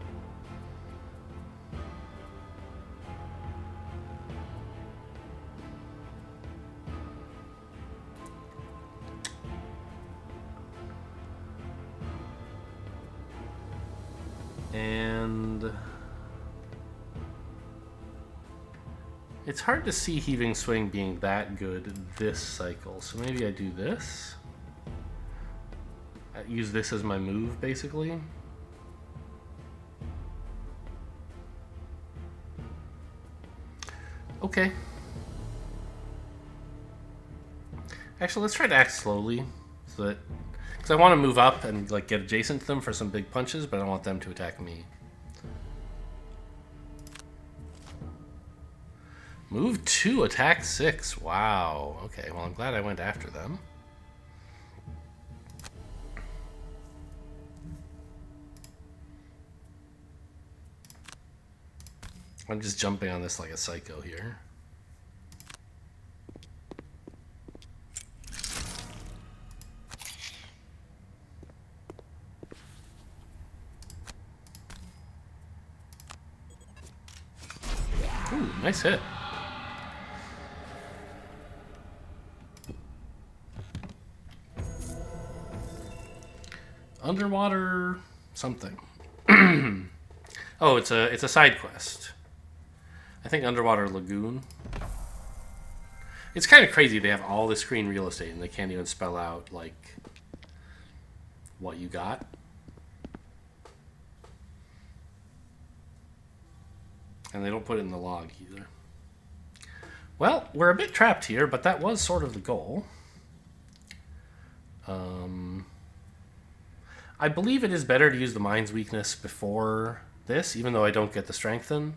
Speaker 1: And it's hard to see Heaving Swing being that good this cycle, so maybe I do this. I use this as my move, basically. Okay. Actually, let's try to act slowly, so that... because I want to move up and, like, get adjacent to them for some big punches, but I don't want them to attack me. Move 2, attack 6. Wow. Okay, well, I'm glad I went after them. I'm just jumping on this like a psycho here. Ooh, nice hit. Underwater something. Oh, it's a side quest. I think Underwater Lagoon. It's kind of crazy they have all this screen real estate and they can't even spell out, like, what you got. And they don't put it in the log either. Well, we're a bit trapped here, but that was sort of the goal. I believe it is better to use the Mind's Weakness before this, even though I don't get the Strengthen.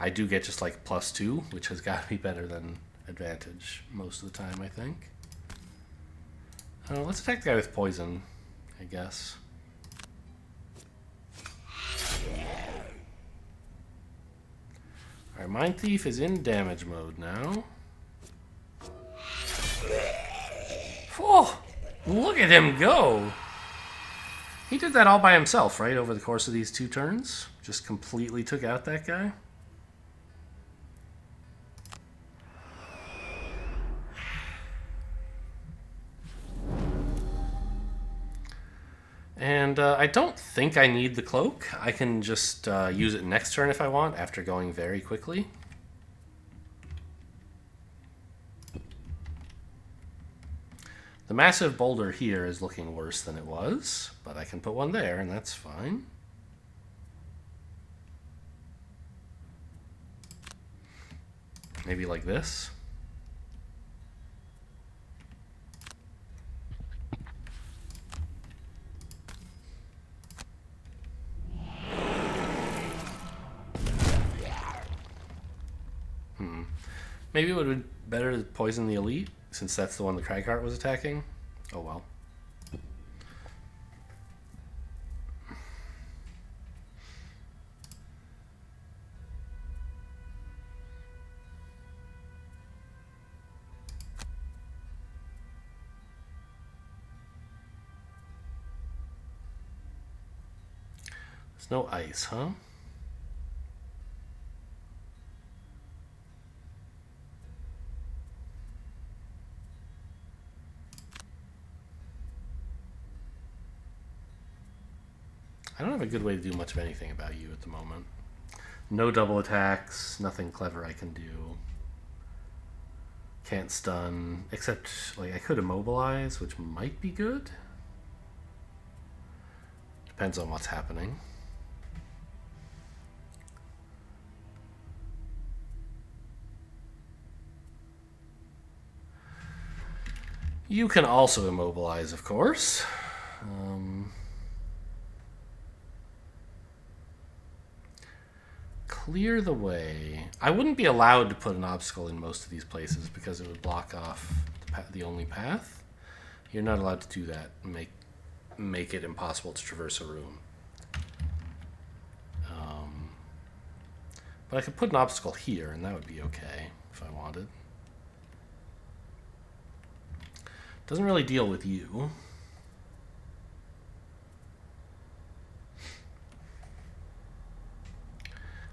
Speaker 1: I do get just like +2, which has got to be better than Advantage most of the time, I think. Let's attack the guy with Poison, I guess. Alright, Mind Thief is in damage mode now. Oh, look at him go! He did that all by himself, right? Over the course of these 2 turns. Just completely took out that guy. And I don't think I need the cloak. I can just use it next turn if I want, after going very quickly. The massive boulder here is looking worse than it was, but I can put one there, and that's fine. Maybe like this. Maybe it would have been better to poison the elite, since that's the one the Cragheart was attacking. Oh well. There's no ice, huh? I don't have a good way to do much of anything about you at the moment. No double attacks, nothing clever I can do. Can't stun, except like I could immobilize, which might be good. Depends on what's happening. You can also immobilize, of course. Clear the way. I wouldn't be allowed to put an obstacle in most of these places because it would block off the only path. You're not allowed to do that and make it impossible to traverse a room. But I could put an obstacle here, and that would be okay if I wanted. Doesn't really deal with you.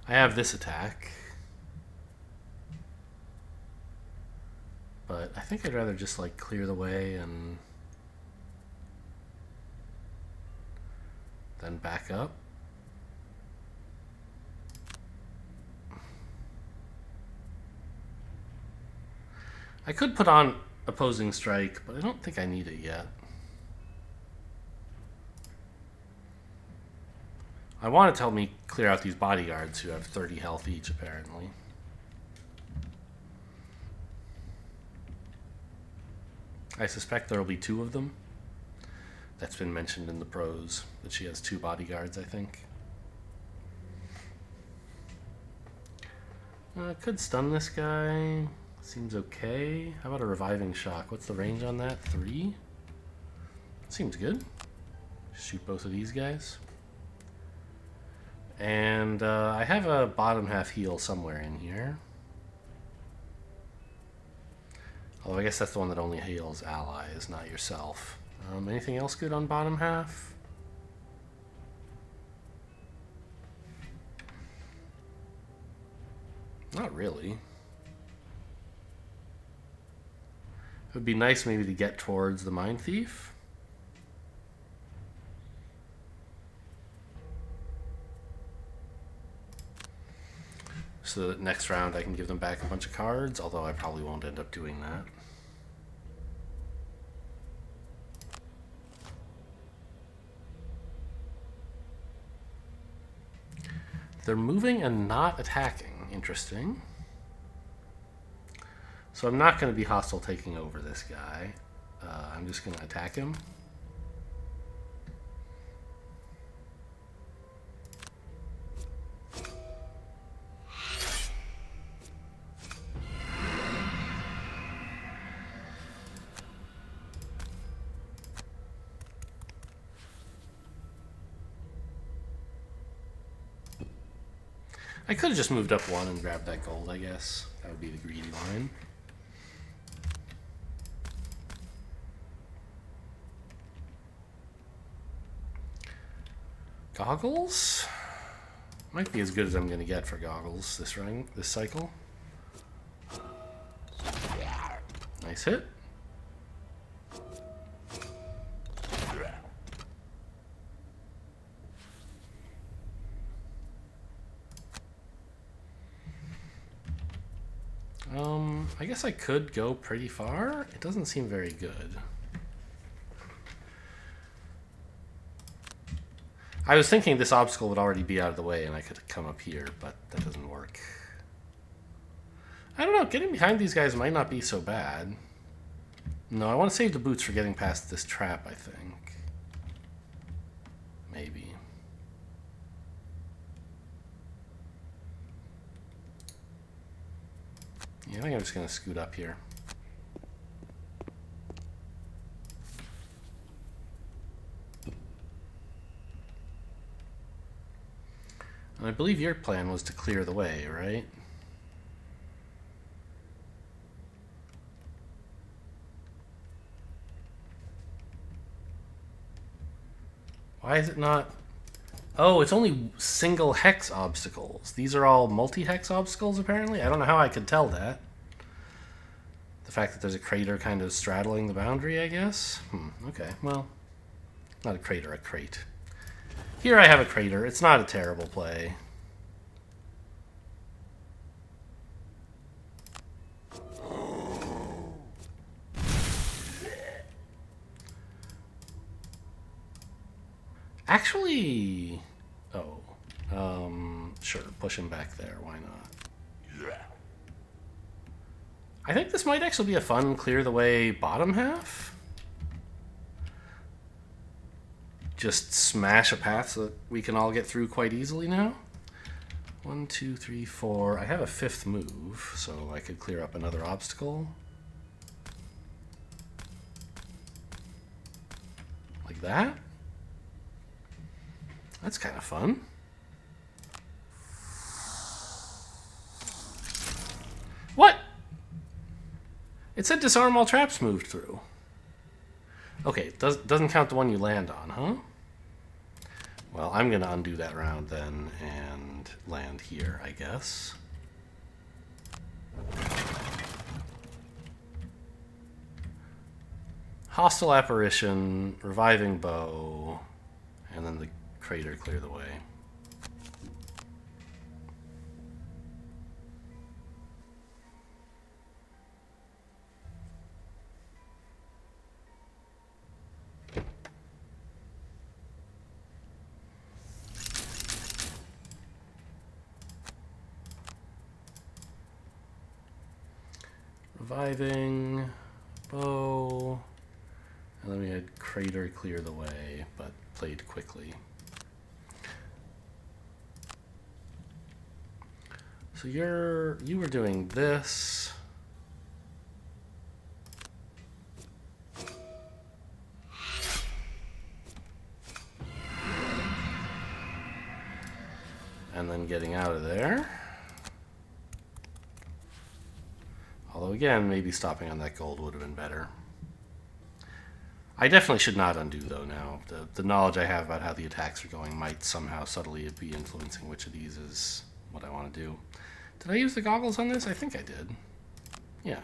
Speaker 1: I have this attack. But I think I'd rather just like clear the way and then back up. I could put on opposing strike, but I don't think I need it yet. I want to help me clear out these bodyguards who have 30 health each, apparently. I suspect there will be 2 of them. That's been mentioned in the prose, that she has 2 bodyguards, I think. Could stun this guy. Seems okay. How about a reviving shock? What's the range on that? 3? Seems good. Shoot both of these guys. And I have a bottom half heal somewhere in here. Although I guess that's the one that only heals allies, not yourself. Anything else good on bottom half? Not really. It would be nice maybe to get towards the Mind Thief. So that next round I can give them back a bunch of cards, although I probably won't end up doing that. They're moving and not attacking. Interesting. So I'm not going to be hostile taking over this guy. I'm just going to attack him. I could have just moved up one and grabbed that gold, I guess. That would be the greedy line. Goggles? Might be as good as I'm going to get for goggles this cycle. Nice hit. I guess I could go pretty far. It doesn't seem very good. I was thinking this obstacle would already be out of the way and I could come up here, but that doesn't work. I don't know, getting behind these guys might not be so bad. No, I want to save the boots for getting past this trap, I think. Maybe. Yeah, I think I'm just going to scoot up here. And I believe your plan was to clear the way, right? Why is it not... Oh, it's only single hex obstacles. These are all multi-hex obstacles, apparently? I don't know how I could tell that. The fact that there's a crater kind of straddling the boundary, I guess? Okay, well... Not a crater, a crate. Here I have a crater. It's not a terrible play. Actually... Oh. Sure, push him back there. Why not? I think this might actually be a fun clear-the-way bottom half. Just smash a path so that we can all get through quite easily now. 1, 2, 3, 4. I have a fifth move, so I could clear up another obstacle. Like that. That's kind of fun. What? It said disarm all traps moved through. Okay, doesn't count the one you land on, huh? Well, I'm going to undo that round then and land here, I guess. Hostile apparition, reviving bow, and then the crater clear the way. Reviving bow, and then we had crater clear the way, but played quickly. So you were doing this. And then getting out of there. Although again, maybe stopping on that gold would have been better. I definitely should not undo though now. The knowledge I have about how the attacks are going might somehow subtly be influencing which of these is what I want to do. Did I use the goggles on this? I think I did. Yeah.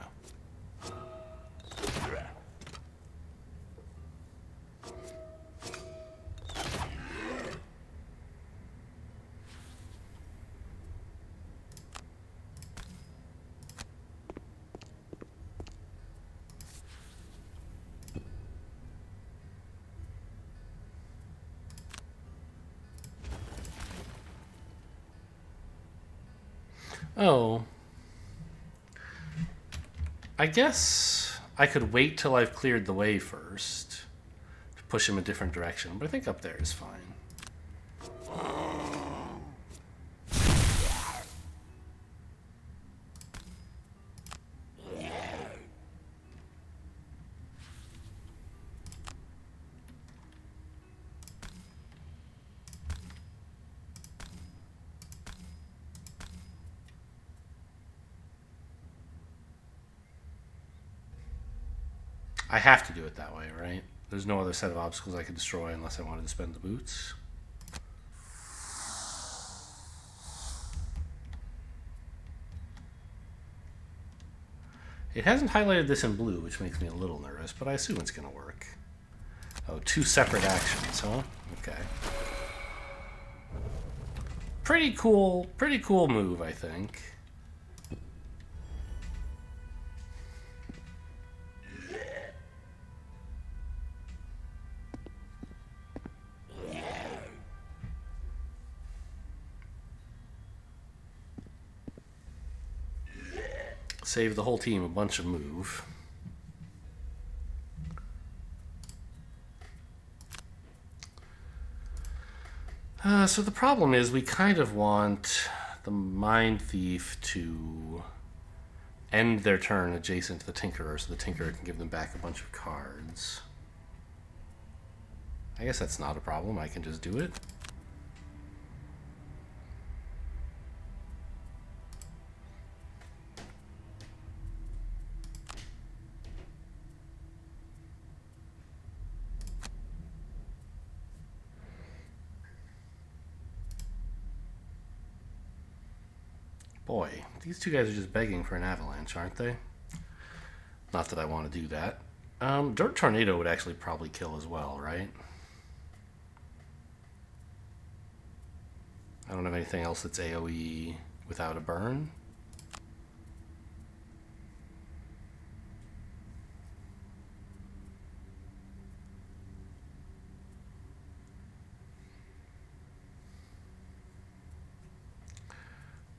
Speaker 1: Oh. I guess I could wait till I've cleared the way first to push him a different direction, but I think up there is fine. I have to do it that way, right? There's no other set of obstacles I could destroy unless I wanted to spend the boots. It hasn't highlighted this in blue, which makes me a little nervous, but I assume it's going to work. Oh, 2 separate actions, huh? Okay. Pretty cool move, I think. Save the whole team a bunch of move. So the problem is we kind of want the Mind Thief to end their turn adjacent to the Tinkerer so the Tinkerer can give them back a bunch of cards. I guess that's not a problem. I can just do it. Boy, these two guys are just begging for an avalanche, aren't they? Not that I want to do that. Dirt Tornado would actually probably kill as well, right? I don't have anything else that's AoE without a burn.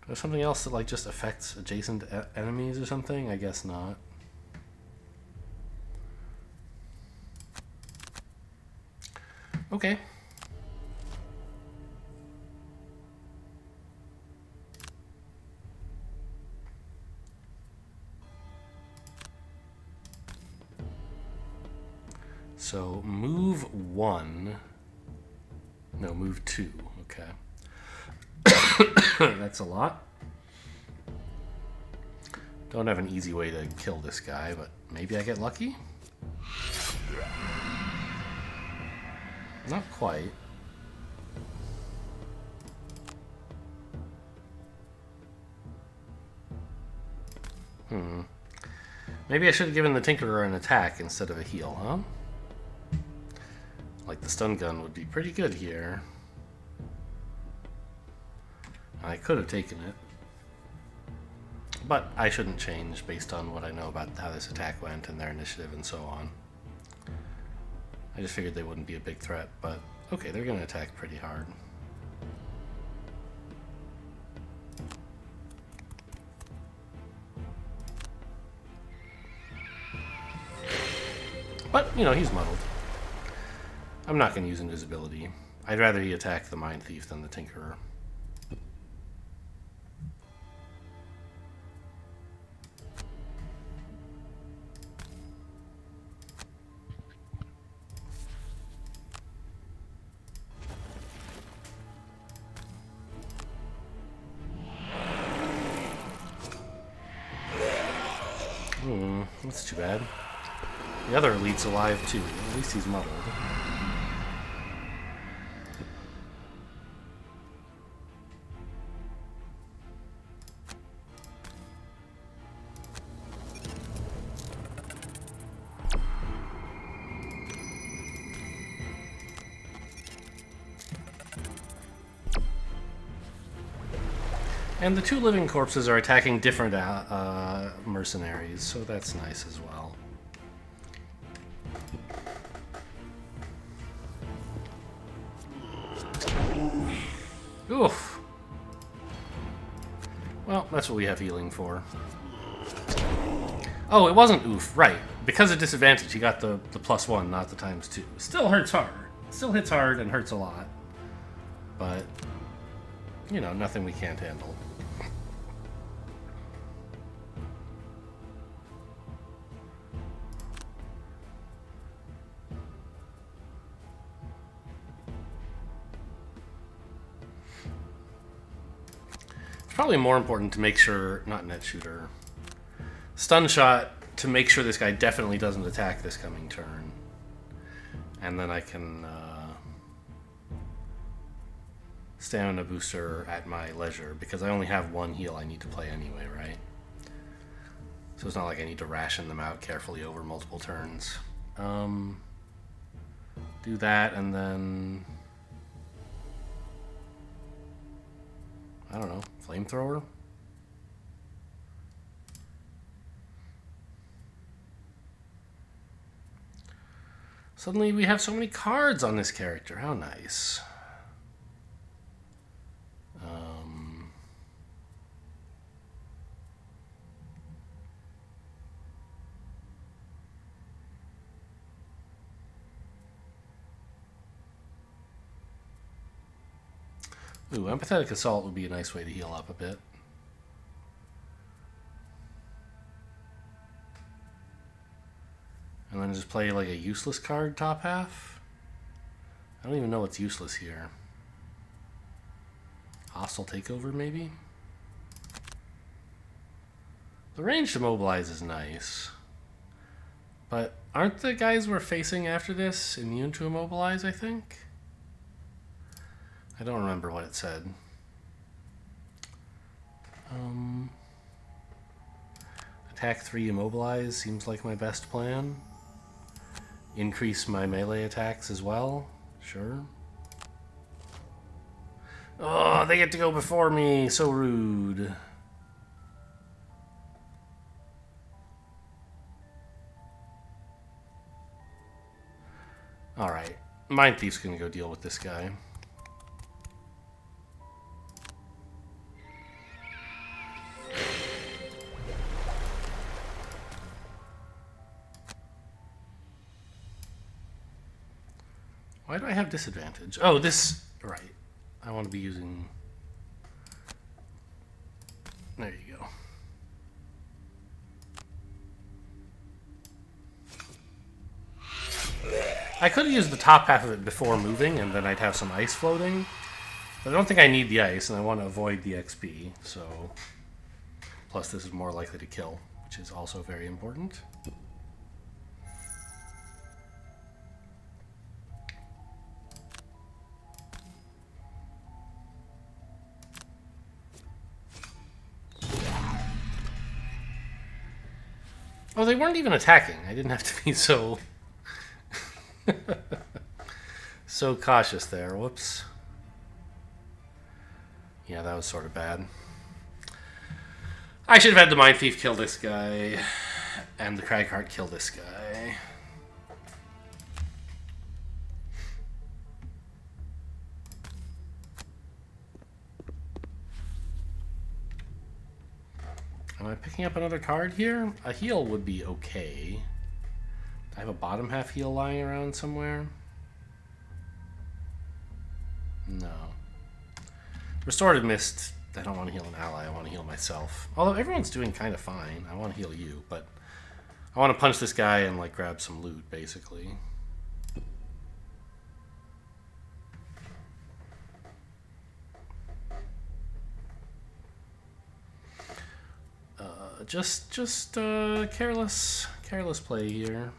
Speaker 1: Do I have something else that like just affects adjacent enemies or something? I guess not. Okay. So move 1. No, move 2. Okay. That's a lot. Don't have an easy way to kill this guy, but maybe I get lucky? Not quite. Maybe I should have given the Tinkerer an attack instead of a heal, huh? Like the stun gun would be pretty good here. I could have taken it. But I shouldn't change based on what I know about how this attack went and their initiative and so on. I just figured they wouldn't be a big threat, but okay, they're going to attack pretty hard. But, you know, he's muddled. I'm not going to use invisibility. I'd rather he attack the Mind Thief than the Tinkerer. That's too bad. The other elite's alive too. At least he's muddled. And the 2 living corpses are attacking different mercenaries, so that's nice as well. Oof. Well, that's what we have healing for. Oh, it wasn't oof, right. Because of disadvantage, he got the +1, not the ×2. Still hurts hard. Still hits hard and hurts a lot. But, you know, nothing we can't handle. Probably more important to make sure, not net shooter, stun shot to make sure this guy definitely doesn't attack this coming turn. And then I can stamina booster at my leisure, because I only have one heal I need to play anyway, right? So it's not like I need to ration them out carefully over multiple turns. Do that, and then... I don't know, flamethrower? Suddenly we have so many cards on this character. How nice. Ooh, Empathetic Assault would be a nice way to heal up a bit. And then just play like a useless card top half. I don't even know what's useless here. Hostile Takeover, maybe? The range to mobilize is nice. But aren't the guys we're facing after this immune to immobilize, I think? I don't remember what it said. Attack 3, immobilize seems like my best plan. Increase my melee attacks as well. Sure. Oh, they get to go before me. So rude. Alright. Mind Thief's gonna go deal with this guy. Why do I have disadvantage? Oh, this... Right. I want to be using... There you go. I could have used the top half of it before moving, and then I'd have some ice floating. But I don't think I need the ice, and I want to avoid the XP, so... Plus, this is more likely to kill, which is also very important. Oh, they weren't even attacking. I didn't have to be so... so cautious there. Whoops. Yeah, that was sort of bad. I should have had the Mind Thief kill this guy, and the Cragheart kill this guy. Am I picking up another card here? A heal would be okay. I have a bottom half heal lying around somewhere. No. Restorative Mist. I don't want to heal an ally. I want to heal myself. Although everyone's doing kind of fine. I want to heal you, but I want to punch this guy and like grab some loot, basically. Just careless play here.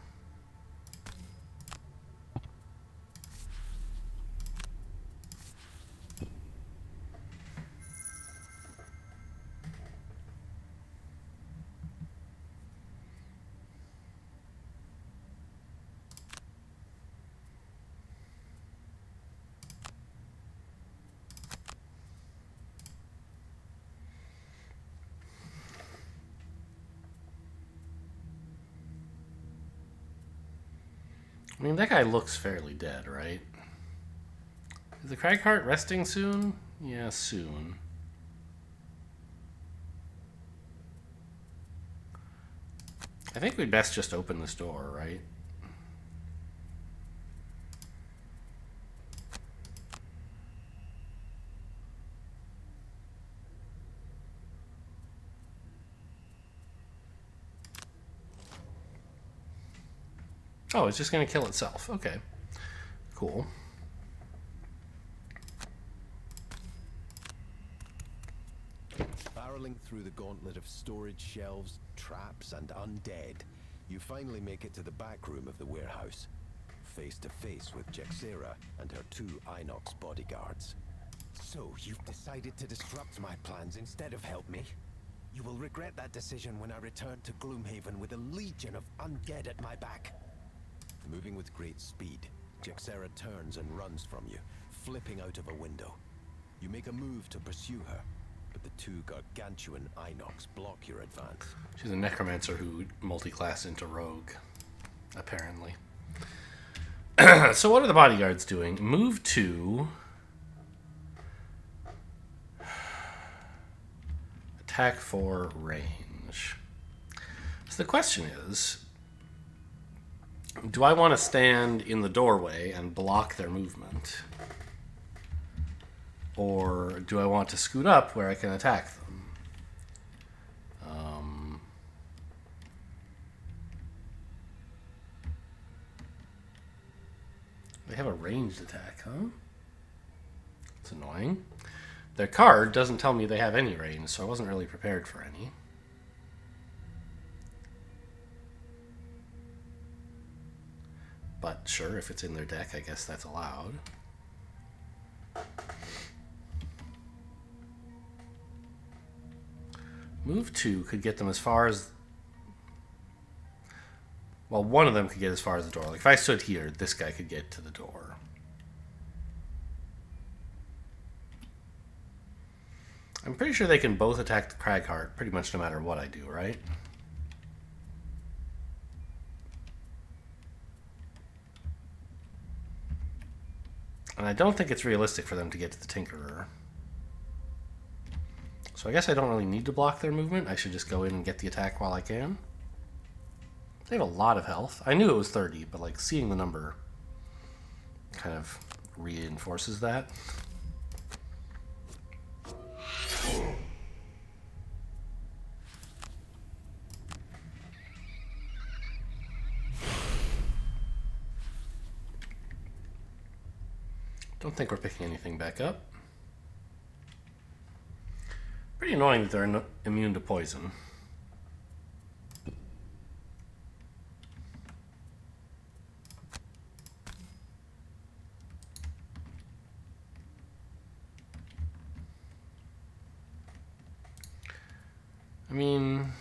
Speaker 1: I mean, that guy looks fairly dead, right? Is the Cragheart resting soon? Yeah, soon. I think we'd best just open this door, right? Oh, it's just going to kill itself. Okay. Cool.
Speaker 2: Barreling through the gauntlet of storage shelves, traps, and undead, you finally make it to the back room of the warehouse, face to face with Jexera and her 2 Inox bodyguards. So, you've decided to disrupt my plans instead of help me? You will regret that decision when I return to Gloomhaven with a legion of undead at my back. Moving with great speed, Jexera turns and runs from you, flipping out of a window. You make a move to pursue her, but the 2 gargantuan Inox block your advance.
Speaker 1: She's a necromancer who multi-classed into rogue, apparently. So what are the bodyguards doing? Move to... attack for range. So the question is, do I want to stand in the doorway and block their movement? Or do I want to scoot up where I can attack them? They have a ranged attack, huh? It's annoying. Their card doesn't tell me they have any range, so I wasn't really prepared for any. But sure, if it's in their deck, I guess that's allowed. Move 2 could get them as far as... well, one of them could get as far as the door. Like, if I stood here, this guy could get to the door. I'm pretty sure they can both attack the Cragheart pretty much no matter what I do, right? And I don't think it's realistic for them to get to the Tinkerer. So I guess I don't really need to block their movement. I should just go in and get the attack while I can. They have a lot of health. I knew it was 30, but like seeing the number kind of reinforces that. Don't think we're picking anything back up. Pretty annoying that they're immune to poison. I mean...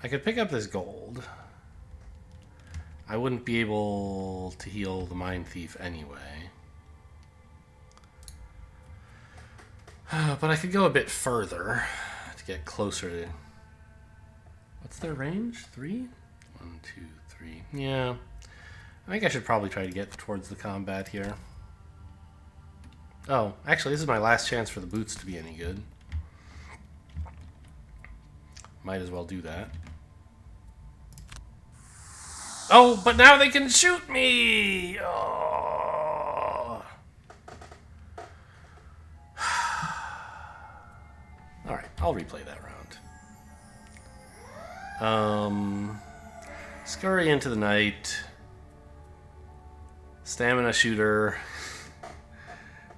Speaker 1: I could pick up this gold. I wouldn't be able to heal the Mind Thief anyway. But I could go a bit further to get closer to... What's their range? 3? 1, 2, 3. Yeah. I think I should probably try to get towards the combat here. Oh, actually, this is my last chance for the boots to be any good. Might as well do that. Oh, but now they can shoot me! Oh. Alright, I'll replay that round. Scurry into the night. Stamina shooter.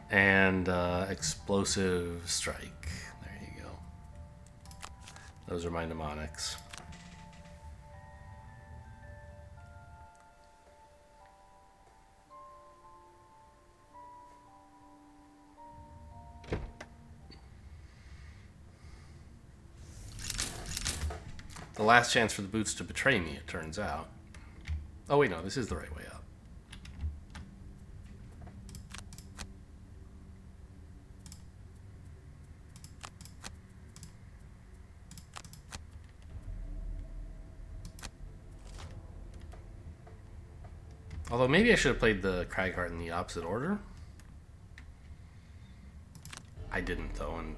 Speaker 1: And explosive strike. There you go. Those are my mnemonics. The last chance for the boots to betray me, it turns out. Oh wait, no, this is the right way up. Although maybe I should have played the Cragheart in the opposite order. I didn't though, and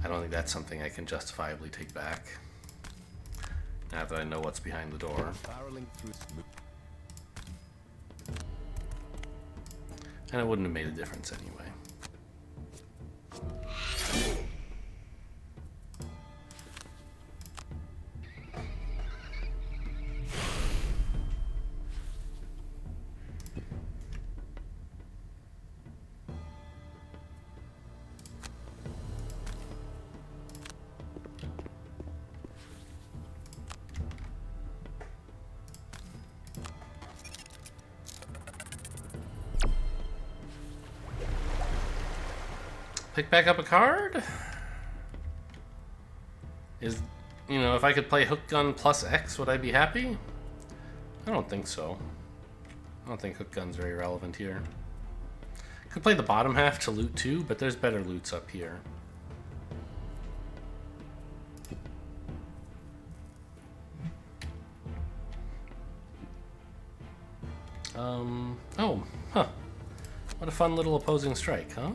Speaker 1: I don't think that's something I can justifiably take back. Now that I know what's behind the door. And it wouldn't have made a difference anyway. Pick back up a card? Is, you know, if I could play Hook Gun plus X, would I be happy? I don't think so. I don't think Hook Gun's very relevant here. Could play the bottom half to loot too, but there's better loots up here. Oh, huh. What a fun little opposing strike, huh?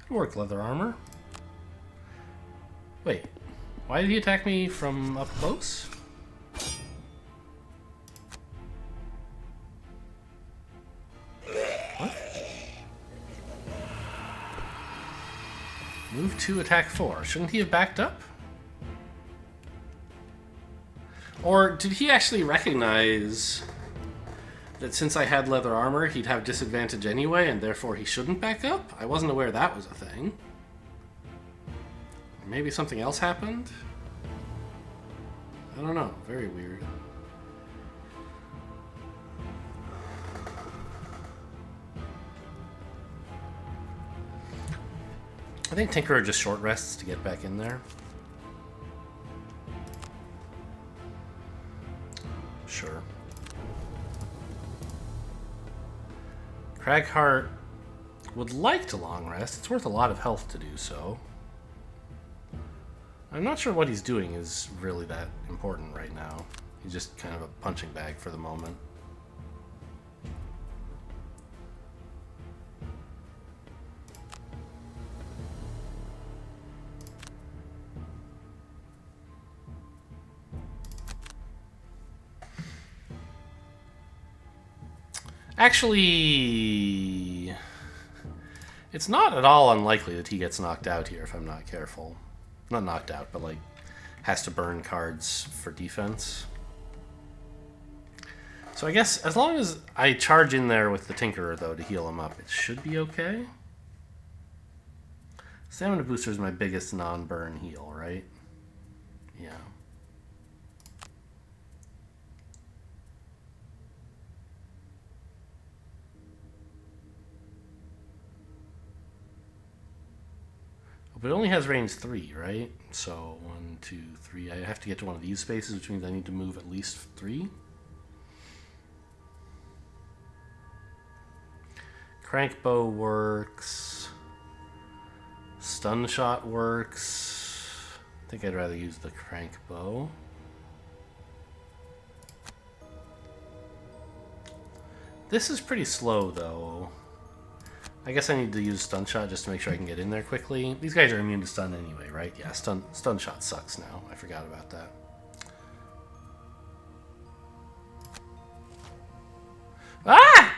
Speaker 1: Good work, leather armor. Wait, why did he attack me from up close? What? Move 2, attack 4. Shouldn't he have backed up? Or did he actually recognize that since I had leather armor, he'd have disadvantage anyway, and therefore he shouldn't back up? I wasn't aware that was a thing. Maybe something else happened? I don't know. Very weird. I think Tinkerer just short rests to get back in there. Sure. Cragheart would like to long rest. It's worth a lot of health to do so. I'm not sure what he's doing is really that important right now. He's just kind of a punching bag for the moment. Actually, it's not at all unlikely that he gets knocked out here if I'm not careful. Not knocked out, but like has to burn cards for defense. So I guess as long as I charge in there with the Tinkerer, though, to heal him up, it should be okay. Stamina Booster is my biggest non-burn heal, right? Yeah. But it only has range 3, right? So 1, 2, 3. I have to get to one of these spaces, which means I need to move at least 3. Crank bow works. Stun shot works. I think I'd rather use the crank bow. This is pretty slow, though. I guess I need to use stun shot just to make sure I can get in there quickly. These guys are immune to stun anyway, right? Yeah, stun shot sucks now. I forgot about that. Ah!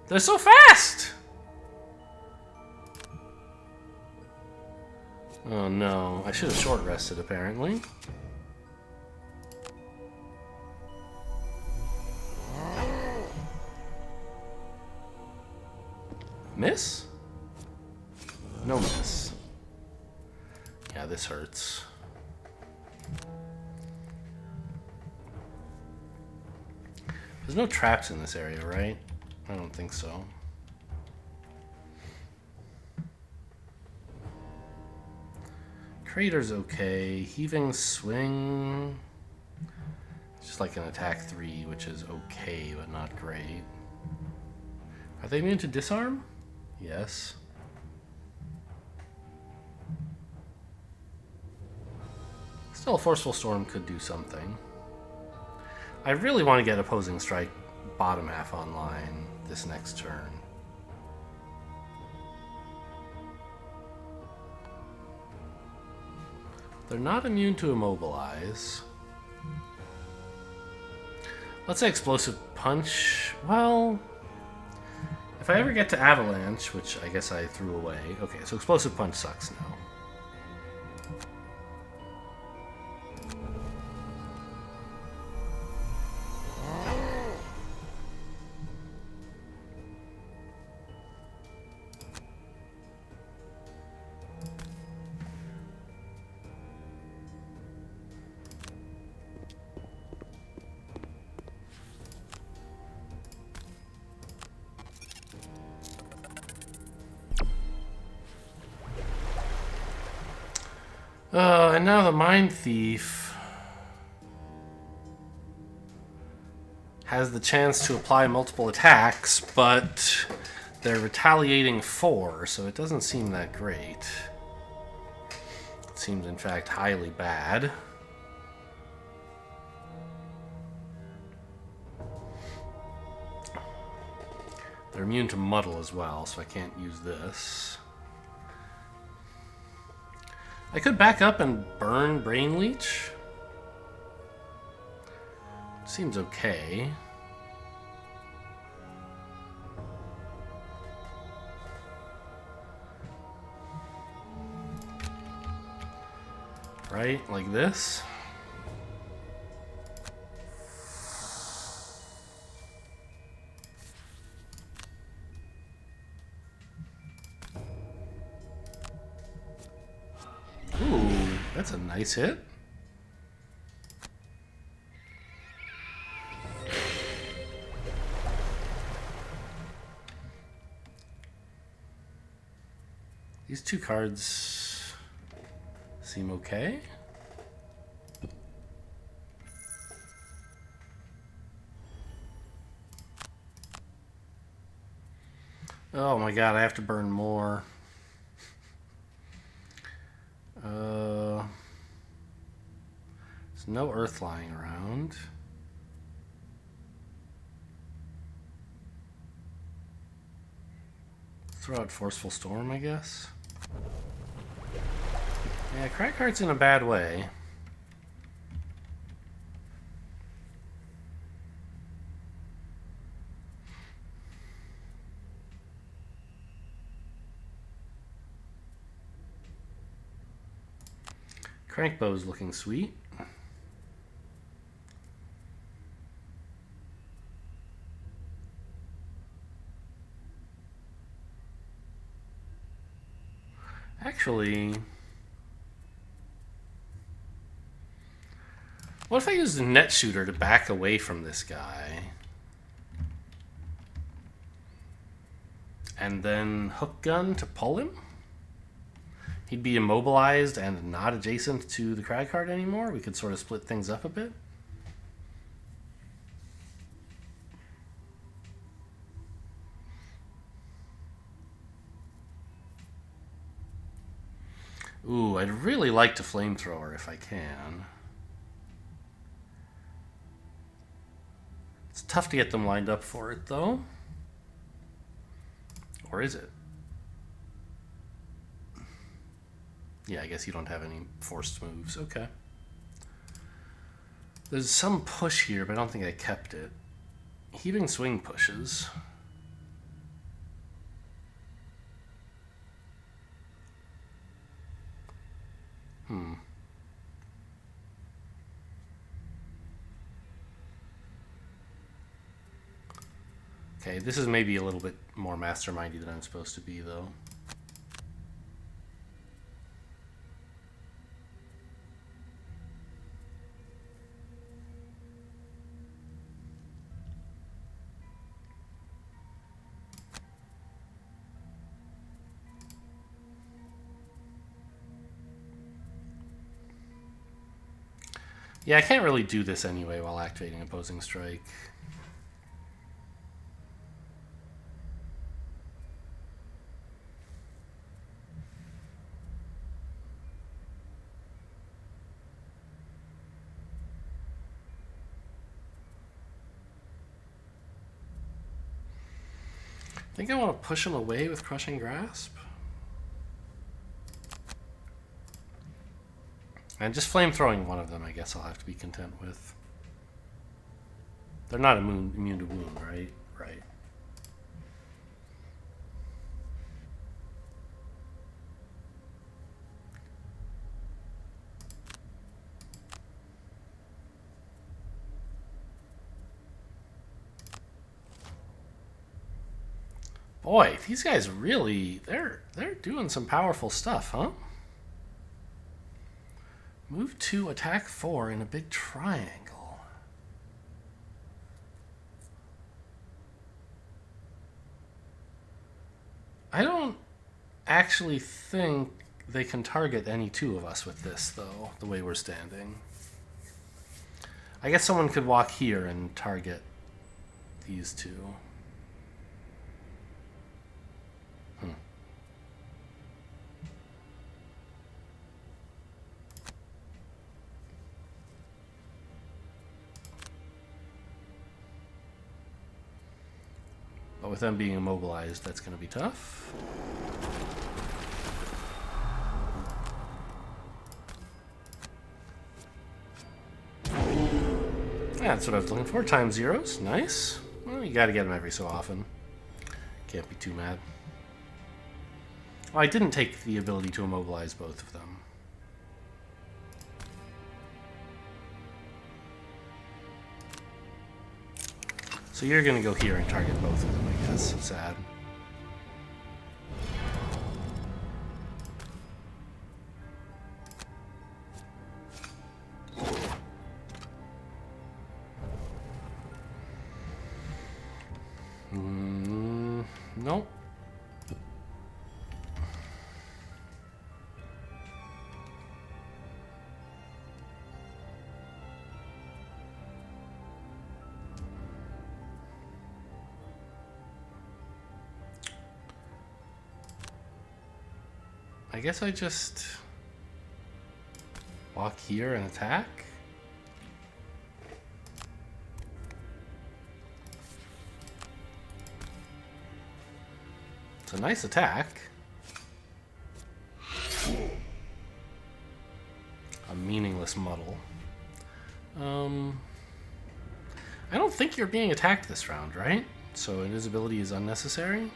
Speaker 1: They're so fast! Oh no, I should have short rested apparently. Miss? No miss. Yeah, this hurts. There's no traps in this area, right? I don't think so. Crater's okay. Heaving swing. It's just like an attack 3, which is okay, but not great. Are they immune to disarm? Yes. Still, a Forceful Storm could do something. I really want to get Opposing Strike bottom half online this next turn. They're not immune to Immobilize. Let's say Explosive Punch. Well, if I ever get to Avalanche, which I guess I threw away. Okay, so Explosive Punch sucks now. And now the Mind Thief has the chance to apply multiple attacks, but they're retaliating 4, so it doesn't seem that great. It seems, in fact, highly bad. They're immune to muddle as well, so I can't use this. I could back up and burn Brain Leech. Seems okay. Right, like this. Ooh, that's a nice hit. These 2 cards seem okay. Oh my god, I have to burn more. There's no earth lying around. Throw out Forceful Storm, I guess. Yeah, Crackheart's in a bad way. Crankbow's looking sweet. Actually, what if I use the net shooter to back away from this guy? And then hook gun to pull him? He'd be immobilized and not adjacent to the Crag card anymore. We could sort of split things up a bit. Ooh, I'd really like to flamethrower if I can. It's tough to get them lined up for it, though. Or is it? Yeah, I guess you don't have any forced moves. Okay. There's some push here, but I don't think I kept it. Heaving Swing pushes. Okay, this is maybe a little bit more mastermindy than I'm supposed to be, though. Yeah, I can't really do this anyway while activating Opposing Strike. I think I want to push him away with Crushing Grasp. And just flamethrowing one of them, I guess I'll have to be content with. They're not immune to wound, right? Right. Boy, these guys really, they're doing some powerful stuff, huh? Move 2, attack 4 in a big triangle. I don't actually think They can target any two of us with this, though, the way we're standing. I guess someone could walk here and target these two. But with them being immobilized, that's going to be tough. Yeah, that's what I was looking for. Time zeros. Nice. Well, you got to get them every so often. Can't be too mad. Oh, I didn't take the ability to immobilize both of them. So you're going to go here and target both of them, I guess. Sad. Nope. I guess I just walk here and attack. It's a nice attack. A meaningless muddle. I don't think you're being attacked this round, right? So invisibility is unnecessary.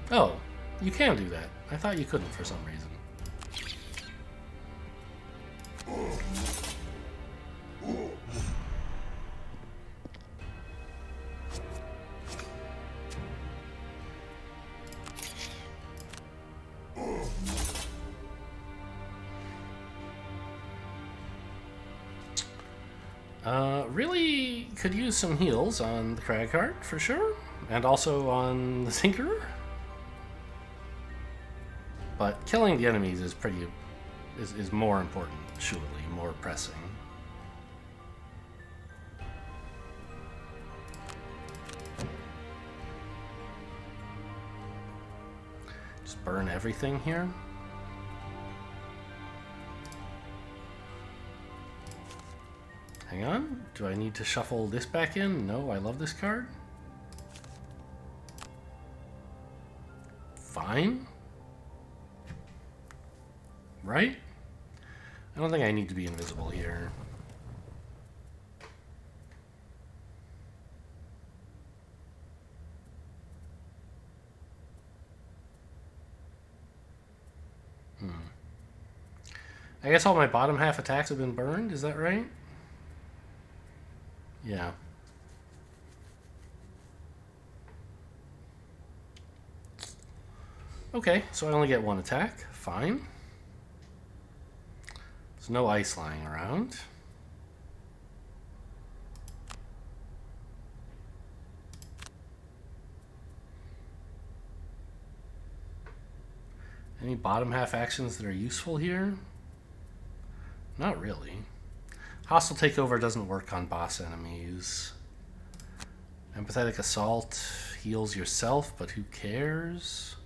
Speaker 1: Oh, you can do that. I thought you couldn't for some reason. Really could use some heals on the Crag Heart for sure, and also on the Tinkerer. But killing the enemies is is more important, surely, more pressing. Just burn everything here. Hang on, do I need to shuffle this back in? No, I love this card. Fine. Right? I don't think I need to be invisible here. I guess all my bottom half attacks have been burned, is that right? Yeah. Okay, so I only get one attack. Fine. There's no ice lying around. Any bottom half actions that are useful here? Not really. Hostile Takeover doesn't work on boss enemies. Empathetic Assault heals yourself, but who cares?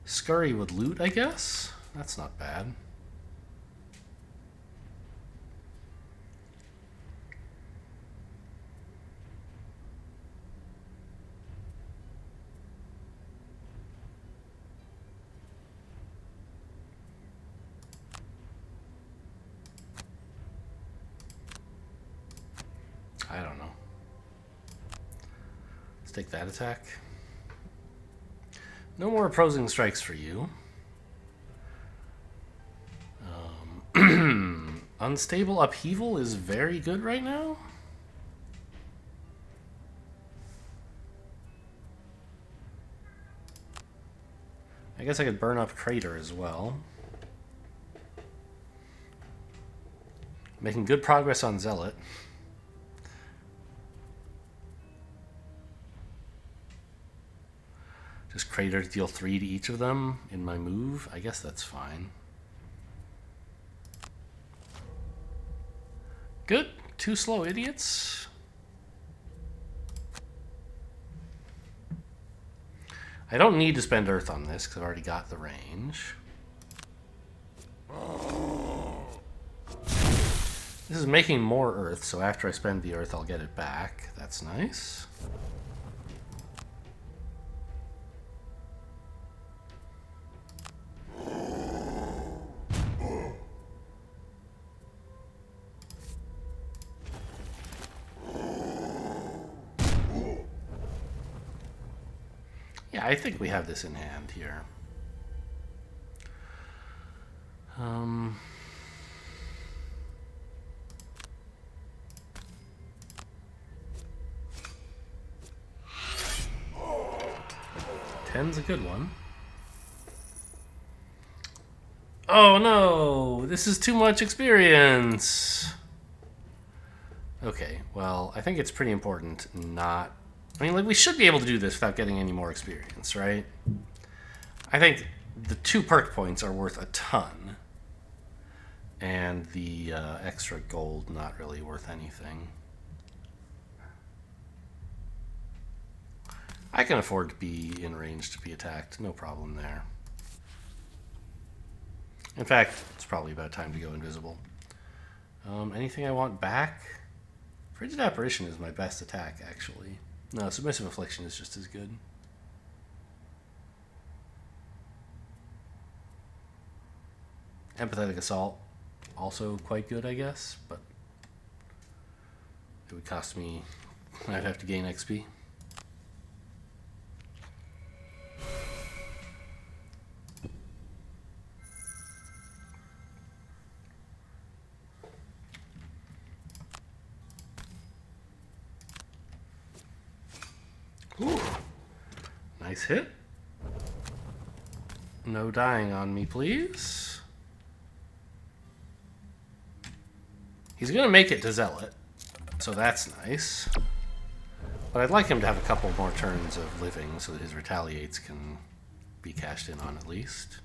Speaker 1: Scurry with loot, I guess? That's not bad. I don't know. Let's take that attack. No more opposing strikes for you. Unstable Upheaval is very good right now. I guess I could burn up Crater as well. Making good progress on Zealot. craters deal 3 to each of them in my move. I guess that's fine. Good. 2 slow idiots. I don't need to spend Earth on this because I've already got the range. This is making more Earth, so after I spend the Earth, I'll get it back. That's nice. Yeah, I think we have this in hand here. 10's a good one. Oh no! This is too much experience! Okay, well, I think it's pretty important not... I mean, like, we should be able to do this without getting any more experience, right? I think the 2 perk points are worth a ton. And the extra gold not really worth anything. I can afford to be in range to be attacked. No problem there. In fact, it's probably about time to go invisible. Anything I want back? Frigid Apparition is my best attack, actually. No, Submissive Affliction is just as good. Empathetic Assault, also quite good, I guess, but it would cost me... I'd have to gain XP. Ooh. Nice hit. No dying on me, please. He's going to make it to Zealot, so that's nice. But I'd like him to have a couple more turns of living so that his retaliates can be cashed in on at least.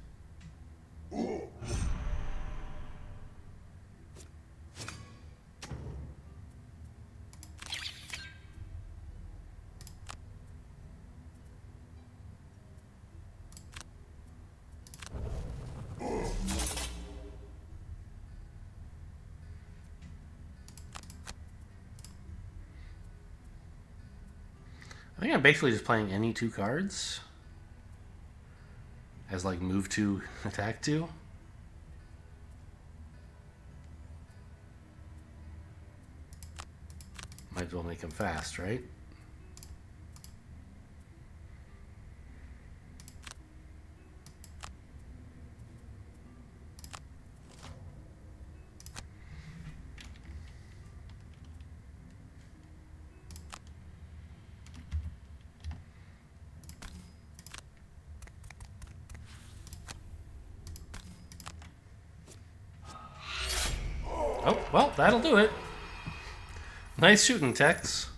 Speaker 1: I think I'm basically just playing any 2 cards as like move 2, attack 2. Might as well make him fast, right? Oh, well, that'll do it. Nice shooting, Tex.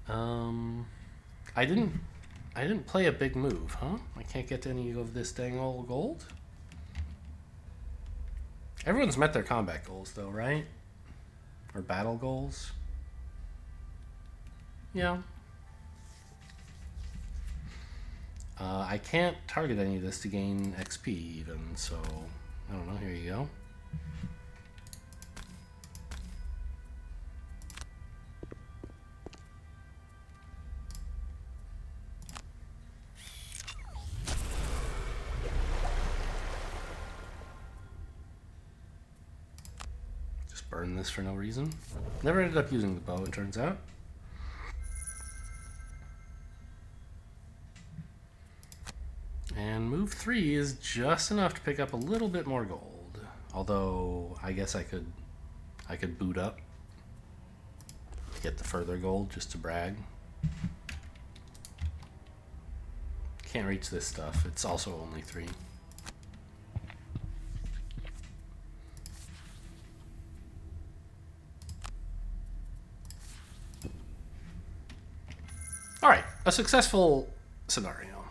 Speaker 1: I didn't play a big move, huh? I can't get any of this dang old gold? Everyone's met their combat goals, though, right? Or battle goals? Yeah. I can't target any of this to gain XP, even, so... I don't know, here you go. Burn this for no reason. Never ended up using the bow, it turns out. And move 3 is just enough to pick up a little bit more gold. Although I guess I could boot up to get the further gold just to brag. Can't reach this stuff. It's also only 3. Alright, a successful scenario.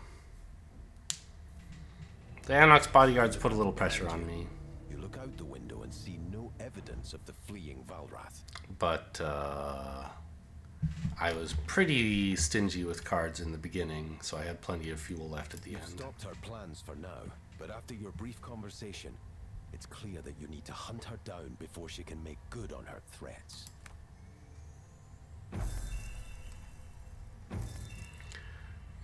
Speaker 1: The Anok's bodyguards put a little pressure on me.
Speaker 2: You look out the window and see no evidence of the fleeing Valrath.
Speaker 1: But, I was pretty stingy with cards in the beginning, so I had plenty of fuel left at the end.
Speaker 2: Stopped her plans for now, but after your brief conversation, it's clear that you need to hunt her down before she can make good on her threats.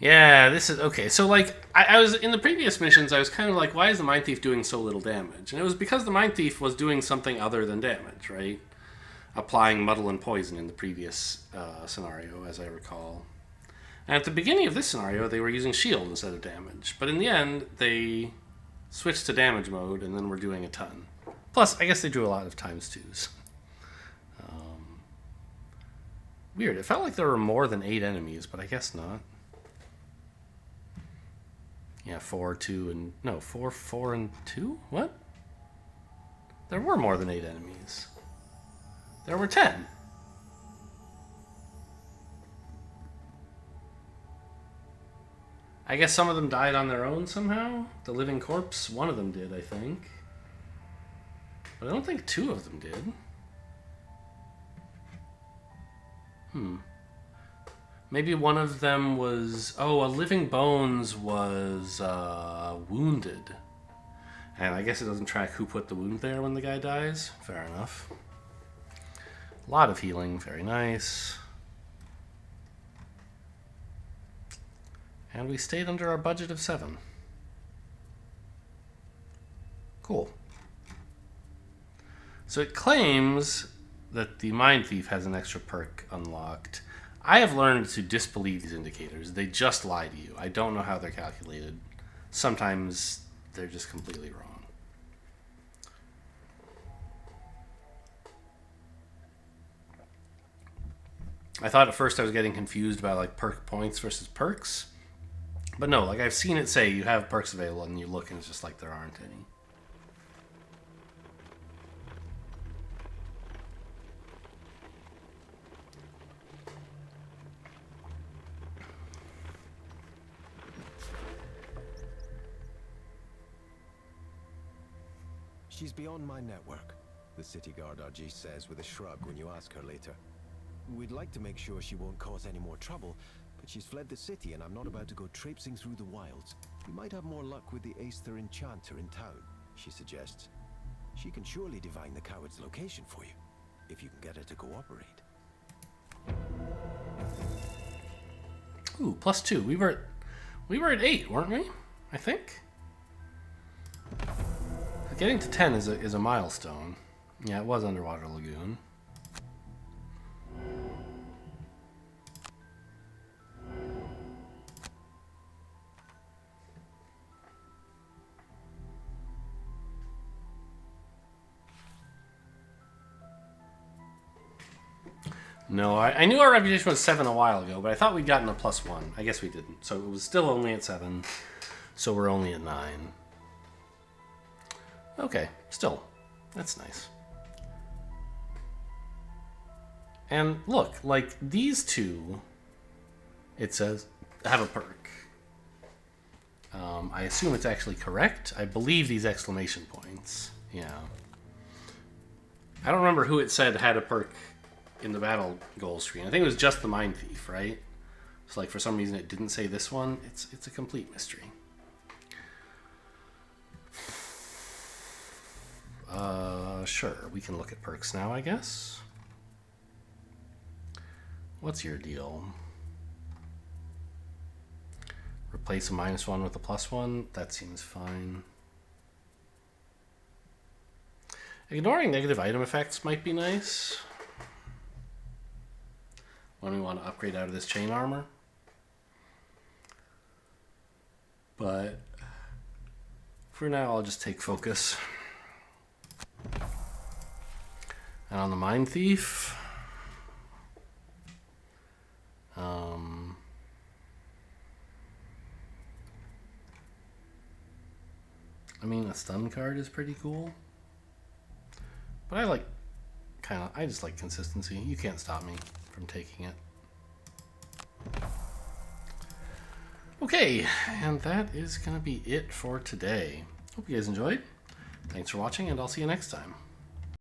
Speaker 1: Yeah, this is okay. So, like, I was in the previous missions, I was kind of like, why is the Mind Thief doing so little damage? And it was because the Mind Thief was doing something other than damage, right? Applying muddle and poison in the previous scenario, as I recall. And at the beginning of this scenario, they were using shield instead of damage. But in the end, they switched to damage mode, and then we're doing a ton. Plus, I guess they drew a lot of times twos. Weird. It felt like there were more than 8 enemies, but I guess not. Yeah, 4, 2, and... No, 4, 4, and 2? What? There were more than 8 enemies. There were 10. I guess some of them died on their own somehow. The living corpse, one of them did, I think. But I don't think 2 of them did. Maybe one of them was... Oh, a living bones was wounded. And I guess it doesn't track who put the wound there when the guy dies. Fair enough. A lot of healing. Very nice. And we stayed under our budget of 7. Cool. So it claims that the Mind Thief has an extra perk unlocked. I have learned to disbelieve these indicators. They just lie to you. I don't know how they're calculated. Sometimes they're just completely wrong. I thought at first I was getting confused about like perk points versus perks. But no, like I've seen it say you have perks available and you look and it's just like there aren't any.
Speaker 2: She's beyond my network, the city guard RG says with a shrug when you ask her later. We'd like to make sure she won't cause any more trouble, but she's fled the city and I'm not about to go traipsing through the wilds. We might have more luck with the Aether Enchanter in town, she suggests. She can surely divine the coward's location for you, if you can get her to cooperate.
Speaker 1: Ooh, +2. We were at 8, weren't we? I think. Getting to 10 is a milestone. Yeah, it was Underwater Lagoon. No, I knew our reputation was 7 a while ago, but I thought we'd gotten a +1. I guess we didn't. So it was still only at 7. So we're only at 9. Okay, still. That's nice. And look, like these two, it says, have a perk. I assume it's actually correct. I believe these exclamation points. Yeah. I don't remember who it said had a perk in the battle goal screen. I think it was just the Mind Thief, right? So like for some reason it didn't say this one. It's a complete mystery. Sure, we can look at perks now, I guess. What's your deal? Replace a -1 with a +1. That seems fine. Ignoring negative item effects might be nice when we want to upgrade out of this chain armor. But for now, I'll just take focus. And on the Mind Thief, I mean, a stun card is pretty cool. But I just like consistency. You can't stop me from taking it. Okay, and that is going to be it for today. Hope you guys enjoyed. Thanks for watching, and I'll see you next time.